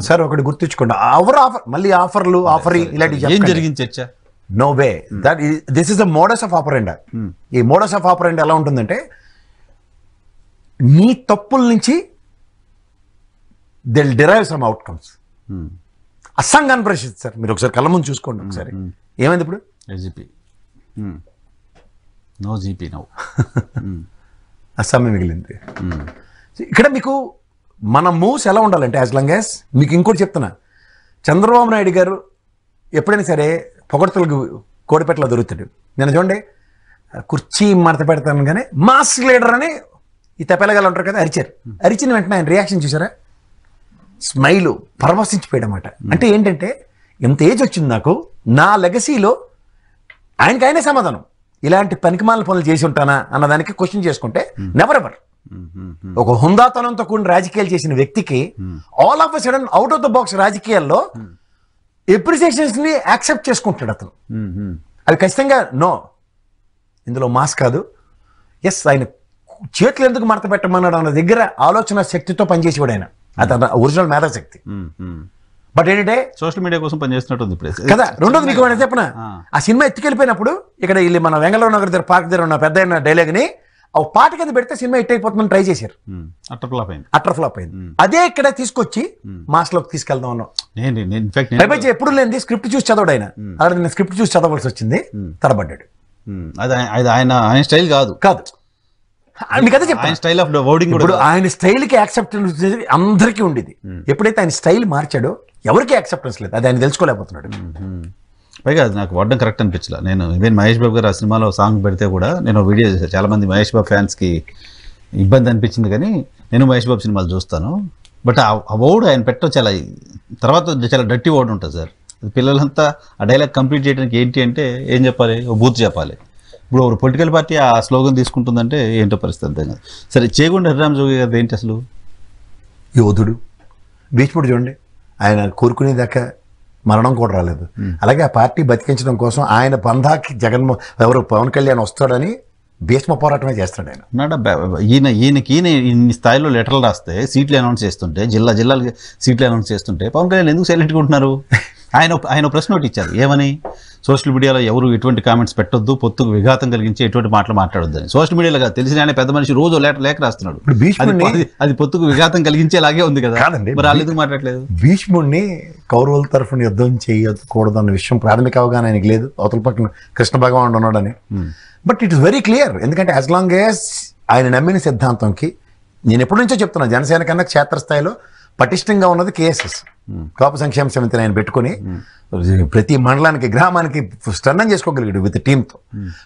సార్ ఒకటి గుర్తుంచుకోండి, ఆఫర్ మళ్ళీ ఆఫరింగ్ ఇలాంటి ఏం జరిగింది చర్చ? No way, this is the modus of operandi. ఈ మోడస్ ఆఫ్ ఆపరెండా ఎలా ఉంటుందంటే, నీ తప్పుల నుంచి దిల్ డిరైవ్ సమ్ అవుట్కమ్స్. అస్సాంగాన్ని పరిస్థితి సార్, మీరు ఒకసారి కళ్ళ ముందు చూసుకోండి ఒకసారి. ఏమైంది ఇప్పుడు? అస్సామే మిగిలింది. ఇక్కడ మీకు మన మూవ్స్ ఎలా ఉండాలంటే, యాజ్ లాంగ్ యాజ్ మీకు ఇంకోటి చెప్తున్నా, చంద్రబాబు నాయుడు గారు ఎప్పుడైనా సరే పొగడ్తలకు కోడిపెట్టలో దొరుకుతాడు. నేను చూడండి, కుర్చీ మడత పెడతాను కానీ మాస్ లీడర్ అని ఈ తెప్పలగాలు ఉంటారు కదా, అరిచిన వెంటనే ఆయన రియాక్షన్ చూసారా? స్మైలు, పరవశించిపోయాడన్నమాట. అంటే ఏంటంటే, ఎంత ఏజ్ వచ్చింది నాకు, నా లెగసీలో ఆయనకైనా సమాధానం, ఇలాంటి పనికిమాల పనులు చేసి ఉంటానా అన్నదానికి క్వశ్చన్ చేసుకుంటే నెవర్ ఎవర్. ఒక హుందాతనంతో కూడిన రాజకీయాలు చేసిన వ్యక్తికి all of a sudden out of the box రాజకీయాల్లో ఎప్రిసియేషన్స్ ని యాక్సెప్ట్ చేసుకుంటాడు అతను. అవి ఖచ్చితంగా నో, ఇందులో మాస్ కాదు. ఎస్, ఆయన చేతులు ఎందుకు మడత పెట్టమన్నాడు అన్న దగ్గర ఆలోచన శక్తితో పనిచేసేవాడు ఆయన, అతను ఒరిజినల్ మేధాశక్తి. బట్ ఏంటంటే సోషల్ మీడియా కోసం పనిచేస్తున్నట్టుంది ఇప్పుడు కదా. రెండోది మీకు చెప్పనా, ఆ సినిమా ఎత్తుకెళ్ళిపోయినప్పుడు ఇక్కడ వీళ్ళు మన వెంగళూరు నగర్ దగ్గర పార్క్ దగ్గర ఉన్న పెద్ద అయిన డైలాగ్ని ఆ పాట కింద పెడితే సినిమా హిట్ అయిపోతుందని ట్రై చేశారు, అటర్ ఫ్లాప్ అయింది. అదే ఇక్కడ తీసుకొచ్చి మాస్ లోకి తీసుకెళ్దాం అన్నాం. ఎప్పుడు లేనిది స్క్రిప్ట్ చూసి చదవడు ఆయన, అలాగే నేను స్క్రిప్ట్ చూసి చదవలసి వచ్చింది, తడబడ్డాడు. ఆయన స్టైల్ కాదు మీకు అదే చెప్పాను. ఇప్పుడు ఆయన స్టైల్ కి యాక్సెప్టెన్స్ అందరికీ ఉండేది. ఎప్పుడైతే ఆయన స్టైల్ మార్చాడో ఎవరికి యాక్సెప్టెన్స్ లేదు, అది ఆయన తెలుసుకోలేకపోతున్నాడు. పైగా అది నాకు వాడడం కరెక్ట్ అనిపించలే. నేను ఈవెన్ మహేష్ బాబు గారు ఆ సినిమాలో సాంగ్ పెడితే కూడా నేను వీడియో చేశాను. చాలా మంది మహేష్ బాబు ఫ్యాన్స్కి ఇబ్బంది అనిపించింది. కానీ నేను మహేష్ బాబు సినిమాలు చూస్తాను. బట్ ఆ వర్డ్ ఆయన పెట్టడం చాలా తర్వాత చాలా డర్టీ వర్డ్ ఉంటుంది సార్. పిల్లలంతా ఆ డైలాగ్ కంప్లీట్ చేయడానికి ఏంటి అంటే ఏం చెప్పాలి, ఓ బూత్ చెప్పాలి. ఇప్పుడు ఒక పొలిటికల్ పార్టీ ఆ స్లోగన్ తీసుకుంటుందంటే ఏంటో పరిస్థితి అంతే కదా. సరే, చేగుండ హరిరామ జోగి గారు ఏంటి అసలు? యోధుడు, భీష్ముడు చూడండి, ఆయన కోరుకునేదాకా మరణం కూడా రాలేదు. అలాగే ఆ పార్టీ బతికించడం కోసం ఆయన బంధాకి పవన్ కళ్యాణ్ వస్తాడని భీష్మ పోరాటమే చేస్తాడు ఆయన. ఈయనకి ఇన్ని స్థాయిలో లెటర్లు రాస్తే, సీట్లు అనౌన్స్ చేస్తుంటే, జిల్లాలకి సీట్లు అనౌన్స్ చేస్తుంటే పవన్ కళ్యాణ్ ఎందుకు సైలెంట్గా ఉంటున్నారు? ఆయన ప్రశ్న ఒకటి ఇచ్చారు, ఏమని? సోషల్ మీడియాలో ఎవరు ఎటువంటి కామెంట్స్ పెట్టొద్దు, పొత్తుకు విఘాతం కలిగించి ఎటువంటి మాటలు మాట్లాడొద్దని. సోషల్ మీడియాలో తెలిసిన ఆయన పెద్ద మనిషి రోజు లేఖ రాస్తున్నాడు. అది పొత్తుకు విఘాతం కలిగించేలాగే ఉంది కదా, మరి వాళ్ళు ఎందుకు మాట్లాడలేదు? భీష్ముడిని కౌరవుల తరఫున యుద్ధం చేయకూడదు అన్న విషయం ప్రాథమిక అవగాహన ఆయనకి లేదు, అవతల పక్కన కృష్ణ భగవానుడు ఉన్నాడని. But it is very clear, ఎందుకంటే యాజ్ లాంగ్ యాజ్ ఆయన నమ్మిన సిద్ధాంతంకి, నేను ఎప్పటి నుంచో చెప్తున్నాను, జనసేన కన్నా క్షేత్రస్థాయిలో పటిష్టంగా ఉన్నది కేఎస్ఎస్, కాపు సంక్షేమ సమితిని ఆయన పెట్టుకుని ప్రతి మండలానికి గ్రామానికి స్టన్నం చేసుకోగలిగాడు విత్ టీంతో.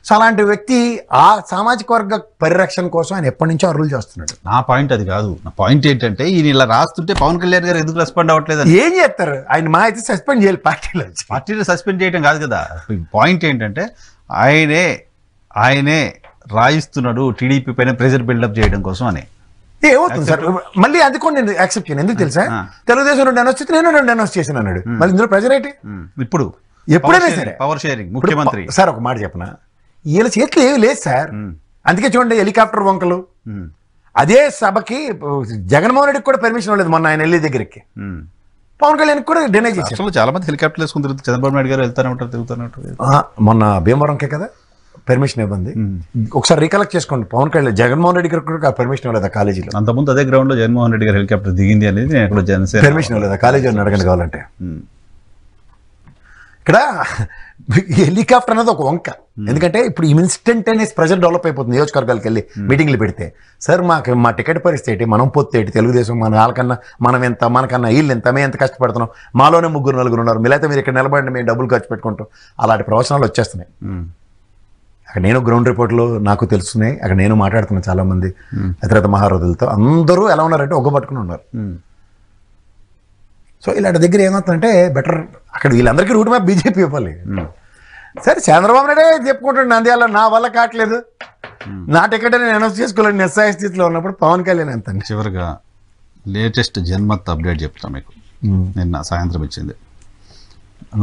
సో అలాంటి వ్యక్తి ఆ సామాజిక వర్గ పరిరక్షణ కోసం ఆయన ఎప్పటి నుంచో అరువులు చేస్తున్నాడు. నా పాయింట్ అది కాదు. నా పాయింట్ ఏంటంటే ఈయన ఇలా రాస్తుంటే పవన్ కళ్యాణ్ గారు ఎందుకు రెస్పాండ్ అవ్వట్లేదు? ఏం చేస్తారు ఆయన? మా అయితే సస్పెండ్ చేయాలి, పార్టీలో సస్పెండ్ చేయడం కాదు కదా. పాయింట్ ఏంటంటే ఆయనే రాయిస్తున్నాడు టీడీపీ పైన ప్రెజర్ బిల్డప్ చేయడం కోసం అని. ఏమవుతుంది సార్? మళ్ళీ అది కూడా నేను యాక్సెప్ట్ చేయను. ఎందుకు తెలుసా? తెలుగుదేశం 2 అనౌన్స్ చేస్తే నేను 2 అనౌన్స్ చేశాను అన్నాడు. మళ్ళీ ఇందులో ప్రెజర్ ఏంటి? ఇప్పుడు ఎప్పుడైనా సరే పవర్ షేరింగ్ ముఖ్యమంత్రి సార్, ఒక మాట చెప్పనా, వీళ్ళ చేతిలో ఏమి లేదు సార్. అందుకే చూడండి హెలికాప్టర్ వంకలు. అదే సభకి జగన్మోహన్ రెడ్డికి కూడా పర్మిషన్ ఇవ్వలేదు మొన్న ఆయన వెళ్ళే దగ్గరికి. పవన్ కళ్యాణ్ కూడా డినై చేశారు. చాలా మంది హెలికాప్టర్ వేసుకుని తిరుగుతారు, చంద్రబాబు నాయుడు గారు వెళ్తానే ఉంటారు, తిరుగుతూనే ఉంటారు. మొన్న భీమవరంకే కదా పర్మిషన్ ఇవ్వండి. ఒకసారి రీకలెక్ట్ చేసుకోండి, పవన్ కళ్యాణ్ జగన్మోహన్ రెడ్డి గారు పర్మిషన్ ఇవ్వలేదు కాలేజీలో. అంతకుముందు అదే గ్రౌండ్ లో జగన్మోహన్ రెడ్డి గారు హెలికాప్టర్ దిగింది అనేది పర్మిషన్ ఇవ్వలేదు కాలేజీలో, అడగండి కావాలంటే. ఇక్కడ హెలికాప్టర్ అనేది ఒక వంక. ఎందుకంటే ఇప్పుడు ఇన్స్టంటేనియస్ ప్రెజర్ డెవలప్ అయిపోతుంది. నియోజకవర్గాలకు వెళ్ళి మీటింగ్లు పెడితే, సార్ మా టికెట్ పరిస్థితి ఏంటి, మనం పొత్తు ఏంటి, తెలుగుదేశం మన వాళ్ళకన్నా మనం ఎంత, మనకన్నా వీళ్ళు ఎంత, మేము ఎంత కష్టపడుతున్నాం, మాలోనే 3-4 ఉన్నారు, మీరైతే మీరు ఇక్కడ నిలబడి మేము డబ్బులు ఖర్చు పెట్టుకుంటాం. అలాంటి ప్రవచనాలు వచ్చేస్తున్నాయి. అక్కడ నేను గ్రౌండ్ రిపోర్ట్లో నాకు తెలుస్తున్నాయి, అక్కడ నేను మాట్లాడుతున్నాను చాలా మంది అతిరథ మహారథులతో. అందరూ ఎలా ఉన్నారంటే ఒగ్గబట్టుకుని ఉన్నారు. సో ఇలాంటి దగ్గర ఏమవుతుందంటే బెటర్ అక్కడ వీళ్ళందరికీ రూట్ మ్యాప్ బీజేపీ ఇవ్వాలి. సరే, చంద్రబాబు నాయుడే చెప్పుకుంటాడు నంద్యాల నా వల్ల కావట్లేదు, నా టికెట్ నేను అనౌన్స్ చేసుకోలేని నిస్సాయ స్థితిలో ఉన్నప్పుడు పవన్ కళ్యాణ్ ఎంత. చివరిగా లేటెస్ట్ జన్మత్ అప్డేట్ చెప్తాం మీకు. నిన్న సాయంత్రం ఇచ్చింది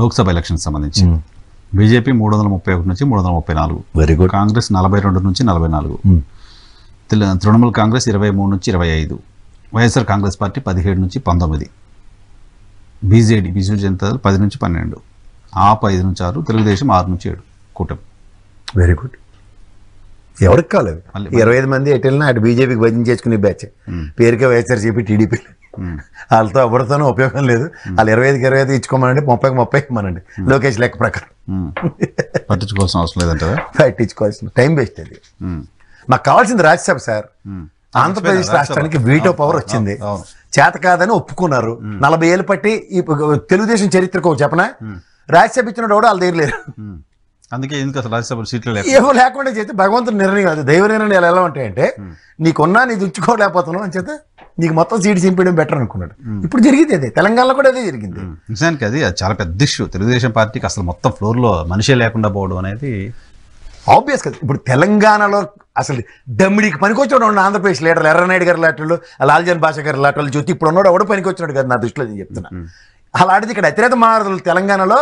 లోక్సభ ఎలక్షన్ సంబంధించి. బీజేపీ 331 నుంచి 334, వెరీ గుడ్. కాంగ్రెస్ 42 నుంచి 44, తృణమూల్ కాంగ్రెస్ 23 నుంచి 25, వైఎస్ఆర్ కాంగ్రెస్ పార్టీ 17 నుంచి 19, బీజేడీ బిజు జనతాదళ్ 10 నుంచి 12, ఆప్ 5 నుంచి 6, తెలుగుదేశం 6 నుంచి 7 కూటమి. Very good. ఎవరికి కాలేదు 25 మంది ఎటు వెళ్ళినా అటు బీజేపీకి భజన చేసుకునే బ్యాచ్. పేరుకే వైఎస్ఆర్సీపీ టీడీపీ, వాళ్ళతో ఎవరితోనూ ఉపయోగం లేదు. వాళ్ళు 25కి 25 ఇచ్చుకోమనండి, 30కి 30 ఇవ్వమనండి లోకేష్ లెక్క ప్రకారం. పట్టించుకోవాల్సిన అవసరం లేదంటే పట్టించుకోవాల్సిన టైం వేస్ట్ అది. మాకు కావాల్సింది రాజ్యసభ సార్. ఆంధ్రప్రదేశ్ రాష్ట్రానికి వీటో పవర్ వచ్చింది, చేత కాదని ఒప్పుకున్నారు. 40 ఏళ్ళు పట్టి ఈ తెలుగుదేశం చరిత్రకు చెప్పనా, రాజ్యసభ ఇచ్చినట్టు కూడా వాళ్ళు దగ్గరలేరు. అందుకే ఎందుకు అసలు రాజ్యసభ సీట్లు ఏమో లేకుండా చేస్తే భగవంతుని నిర్ణయం కాదు, దైవ నిర్ణయాలు ఎలా ఉంటాయంటే నీకున్నా నీది ఉంచుకోలేకపోతున్నావు అని చేస్తే నీకు మొత్తం సీటు చింపడం బెటర్ అనుకున్నాడు. ఇప్పుడు జరిగింది అదే, తెలంగాణలో కూడా అదే జరిగింది. నిజానికి అది చాలా పెద్ద ఇష్యూ. తెలుగుదేశం పార్టీకి అసలు మొత్తం ఫ్లోర్లో మనిషే లేకుండా పోవడం అనేది ఆబ్వియస్ కదా. ఇప్పుడు తెలంగాణలో అసలు దమ్మిడికి పనికొచ్చాడు ఆంధ్రప్రదేశ్ లీడర్లు, ఎర్రనాయుడు గారు లాంటి, లాల్జన్ భాష గారు లాంటి చూస్తే ఇప్పుడు ఉన్నాడు ఎవడో పనికొచ్చినాడు కదా నా దృష్టిలో నేను చెప్తున్నా. అలాంటిది ఇక్కడ అతిరేత మహారథులు తెలంగాణలో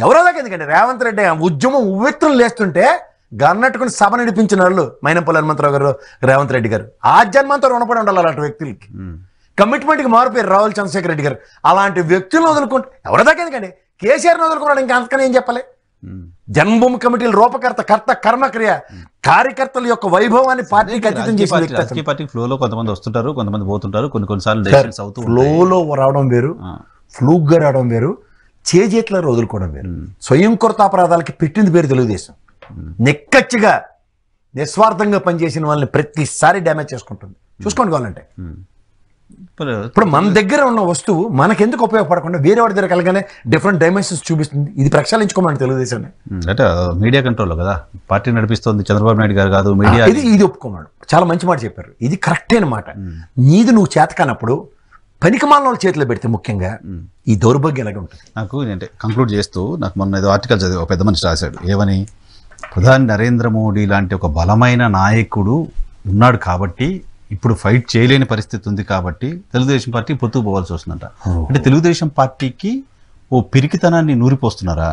ఎవరోదాకా. ఎందుకంటే రేవంత్ రెడ్డి ఉద్యమం ఉవ్వెత్తులు లేస్తుంటే గన్నట్టుకుని సభ నడిపించిన వాళ్ళు మైనంపల్లి హనుమంతరావు గారు, రేవంత్ రెడ్డి గారు. ఆ జన్మంతో రుణపడి ఉండాలి అలాంటి వ్యక్తులకి. కమిట్మెంట్కి మారిపోయారు రావుల చంద్రశేఖర్ రెడ్డి గారు. అలాంటి వ్యక్తులను వదులుకుంటే ఎవరోదాకా. ఎందుకంటే కేసీఆర్ని వదులుకున్నాడు, ఇంకా అంతకని ఏం చెప్పలే. జన్మభూమి కమిటీల రూపకర్త, కర్త, కర్మక్రియ, కార్యకర్తల యొక్క వైభవాన్ని పార్టీకి అతీతం చేసిన పార్టీ ఫ్లోలో కొంతమంది వస్తుంటారు, కొంతమంది పోతుంటారు, కొన్నిసార్లు ఫ్లోలో రావడం వేరు, ఫ్లూగ్గా రావడం వేరు, చేజేట్ల వదులుకోవడం వేరు. స్వయం కృతాపరాధాలకి పెట్టింది పేరు తెలుగుదేశం. నిక్కచ్చిగా నిస్వార్థంగా పనిచేసిన వాళ్ళని ప్రతిసారి డ్యామేజ్ చేసుకుంటుంది. చూసుకోండి కావాలంటే ఇప్పుడు మన దగ్గర ఉన్న వస్తువు మనకెందుకు ఉపయోగపడకుండా వేరే వాడి దగ్గర కలగానే డిఫరెంట్ డైమెన్షన్స్ చూపిస్తుంది. ఇది ప్రక్షాళించుకోమని తెలుగుదేశాన్ని. అంటే మీడియా కంట్రోల్ కదా పార్టీ నడిపిస్తుంది చంద్రబాబు నాయుడు గారు కాదు మీడియా. ఇది ఒప్పుకోమన్నాడు. చాలా మంచి మాట చెప్పారు. ఇది కరెక్టే అన్నమాట. నీది నువ్వు చేత కానప్పుడు పనికిమాలిన వాళ్ళ చేతిలో పెడితే ముఖ్యంగా ఈ దౌర్భాగ్యం ఎలాగ ఉంటుంది. నాకు అంటే కంక్లూడ్ చేస్తూ నాకు మొన్న ఏదో ఆర్టికల్ చదివి ఒక పెద్ద మనిషి రాశాడు. ఏమని, ప్రధాని నరేంద్ర మోడీ లాంటి ఒక బలమైన నాయకుడు ఉన్నాడు కాబట్టి ఇప్పుడు ఫైట్ చేయలేని పరిస్థితి ఉంది కాబట్టి తెలుగుదేశం పార్టీ పొత్తుకు పోవాల్సి వస్తుందంట. అంటే తెలుగుదేశం పార్టీకి ఓ పిరికితనాన్ని నూరిపోస్తున్నారా?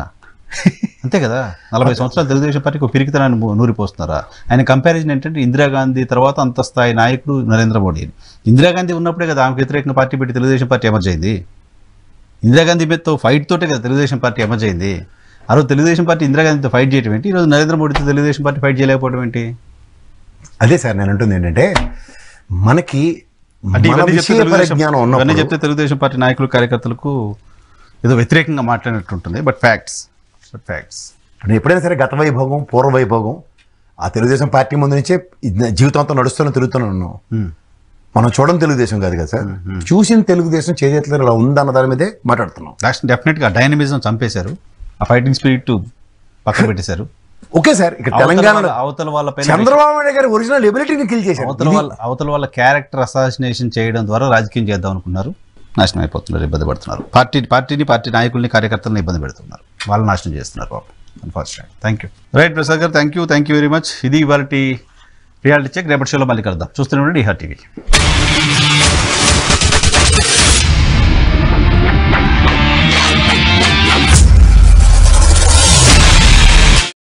అంతే కదా, 40 సంవత్సరాలు తెలుగుదేశం పార్టీకి ఒక పిరికితనాన్ని నూరిపోస్తున్నారా? ఆయన కంపారిజన్ ఏంటంటే ఇందిరాగాంధీ తర్వాత అంత స్థాయి నాయకుడు నరేంద్ర మోడీ. ఇందిరాగాంధీ ఉన్నప్పుడే కదా ఆమెకు వ్యతిరేకంగా పార్టీ పెట్టి తెలుగుదేశం పార్టీ ఎమర్జ్ అయింది. ఇందిరాగాంధీ మీదతో ఫైట్ తోటే కదా తెలుగుదేశం పార్టీ ఎమర్జ్ అయింది. ఆ రోజు తెలుగుదేశం పార్టీ ఇందిరాగాంధీతో ఫైట్ చేయడం ఏంటి, ఈరోజు నరేంద్ర మోడీతో తెలుగుదేశం పార్టీ ఫైట్ చేయలేకపోవడం ఏంటి? అదే సార్ నేను అంటుంది ఏంటంటే మనకి ఇవన్నీ చెప్తే తెలుగుదేశం పార్టీ నాయకులు కార్యకర్తలకు ఏదో వ్యతిరేకంగా మాట్లాడినట్టు ఉంటుంది. బట్ ఫ్యాక్ట్స్ ఎప్పుడైనా సరే గత వైభోగం పూర్వ వైభోగం ఆ తెలుగుదేశం పార్టీ ముందు నుంచే జీవితంతో తిరుగుతూనే ఉన్నాం. మనం చూడడం తెలుగుదేశం కాదు కదా సార్, చూసిన తెలుగుదేశం చేతుల్లో ఇలా ఉందన్న దాని మీదే మాట్లాడుతున్నాం. డెఫినెట్గా డైనమిజం చంపేశారు, ఆ ఫైటింగ్ స్పిరిట్ పక్కన పెట్టేశారు. ఓకే సార్, ఇక్కడ తెలంగాణలో అవతల వాళ్ళ చంద్రబాబు నాయుడు గారి ఒరిజినల్ ఎబిలిటీని కిల్ చేశారు. అవతల వాళ్ళ క్యారెక్టర్ అసాసినేషన్ చేయడం ద్వారా రాజకీయం చేద్దాం అనుకున్నారు, నాశనం అయిపోతున్నారు, ఇబ్బంది పడుతున్నారు. పార్టీ నాయకుల్ని కార్యకర్తలను ఇబ్బంది పెడుతున్నారు, వాళ్ళు నాశనం చేస్తున్నారు పాపం. Unfortunate. Thank you. Right Prasad గారు, థ్యాంక్ యూ వెరీ మచ్. ఇది ఇవాళ రియాలిటీ చెక్. రేపటి షోలో మళ్ళీ కలుద్దాం. చూస్తూనే ఉండండి ఈహర్ టీవీ.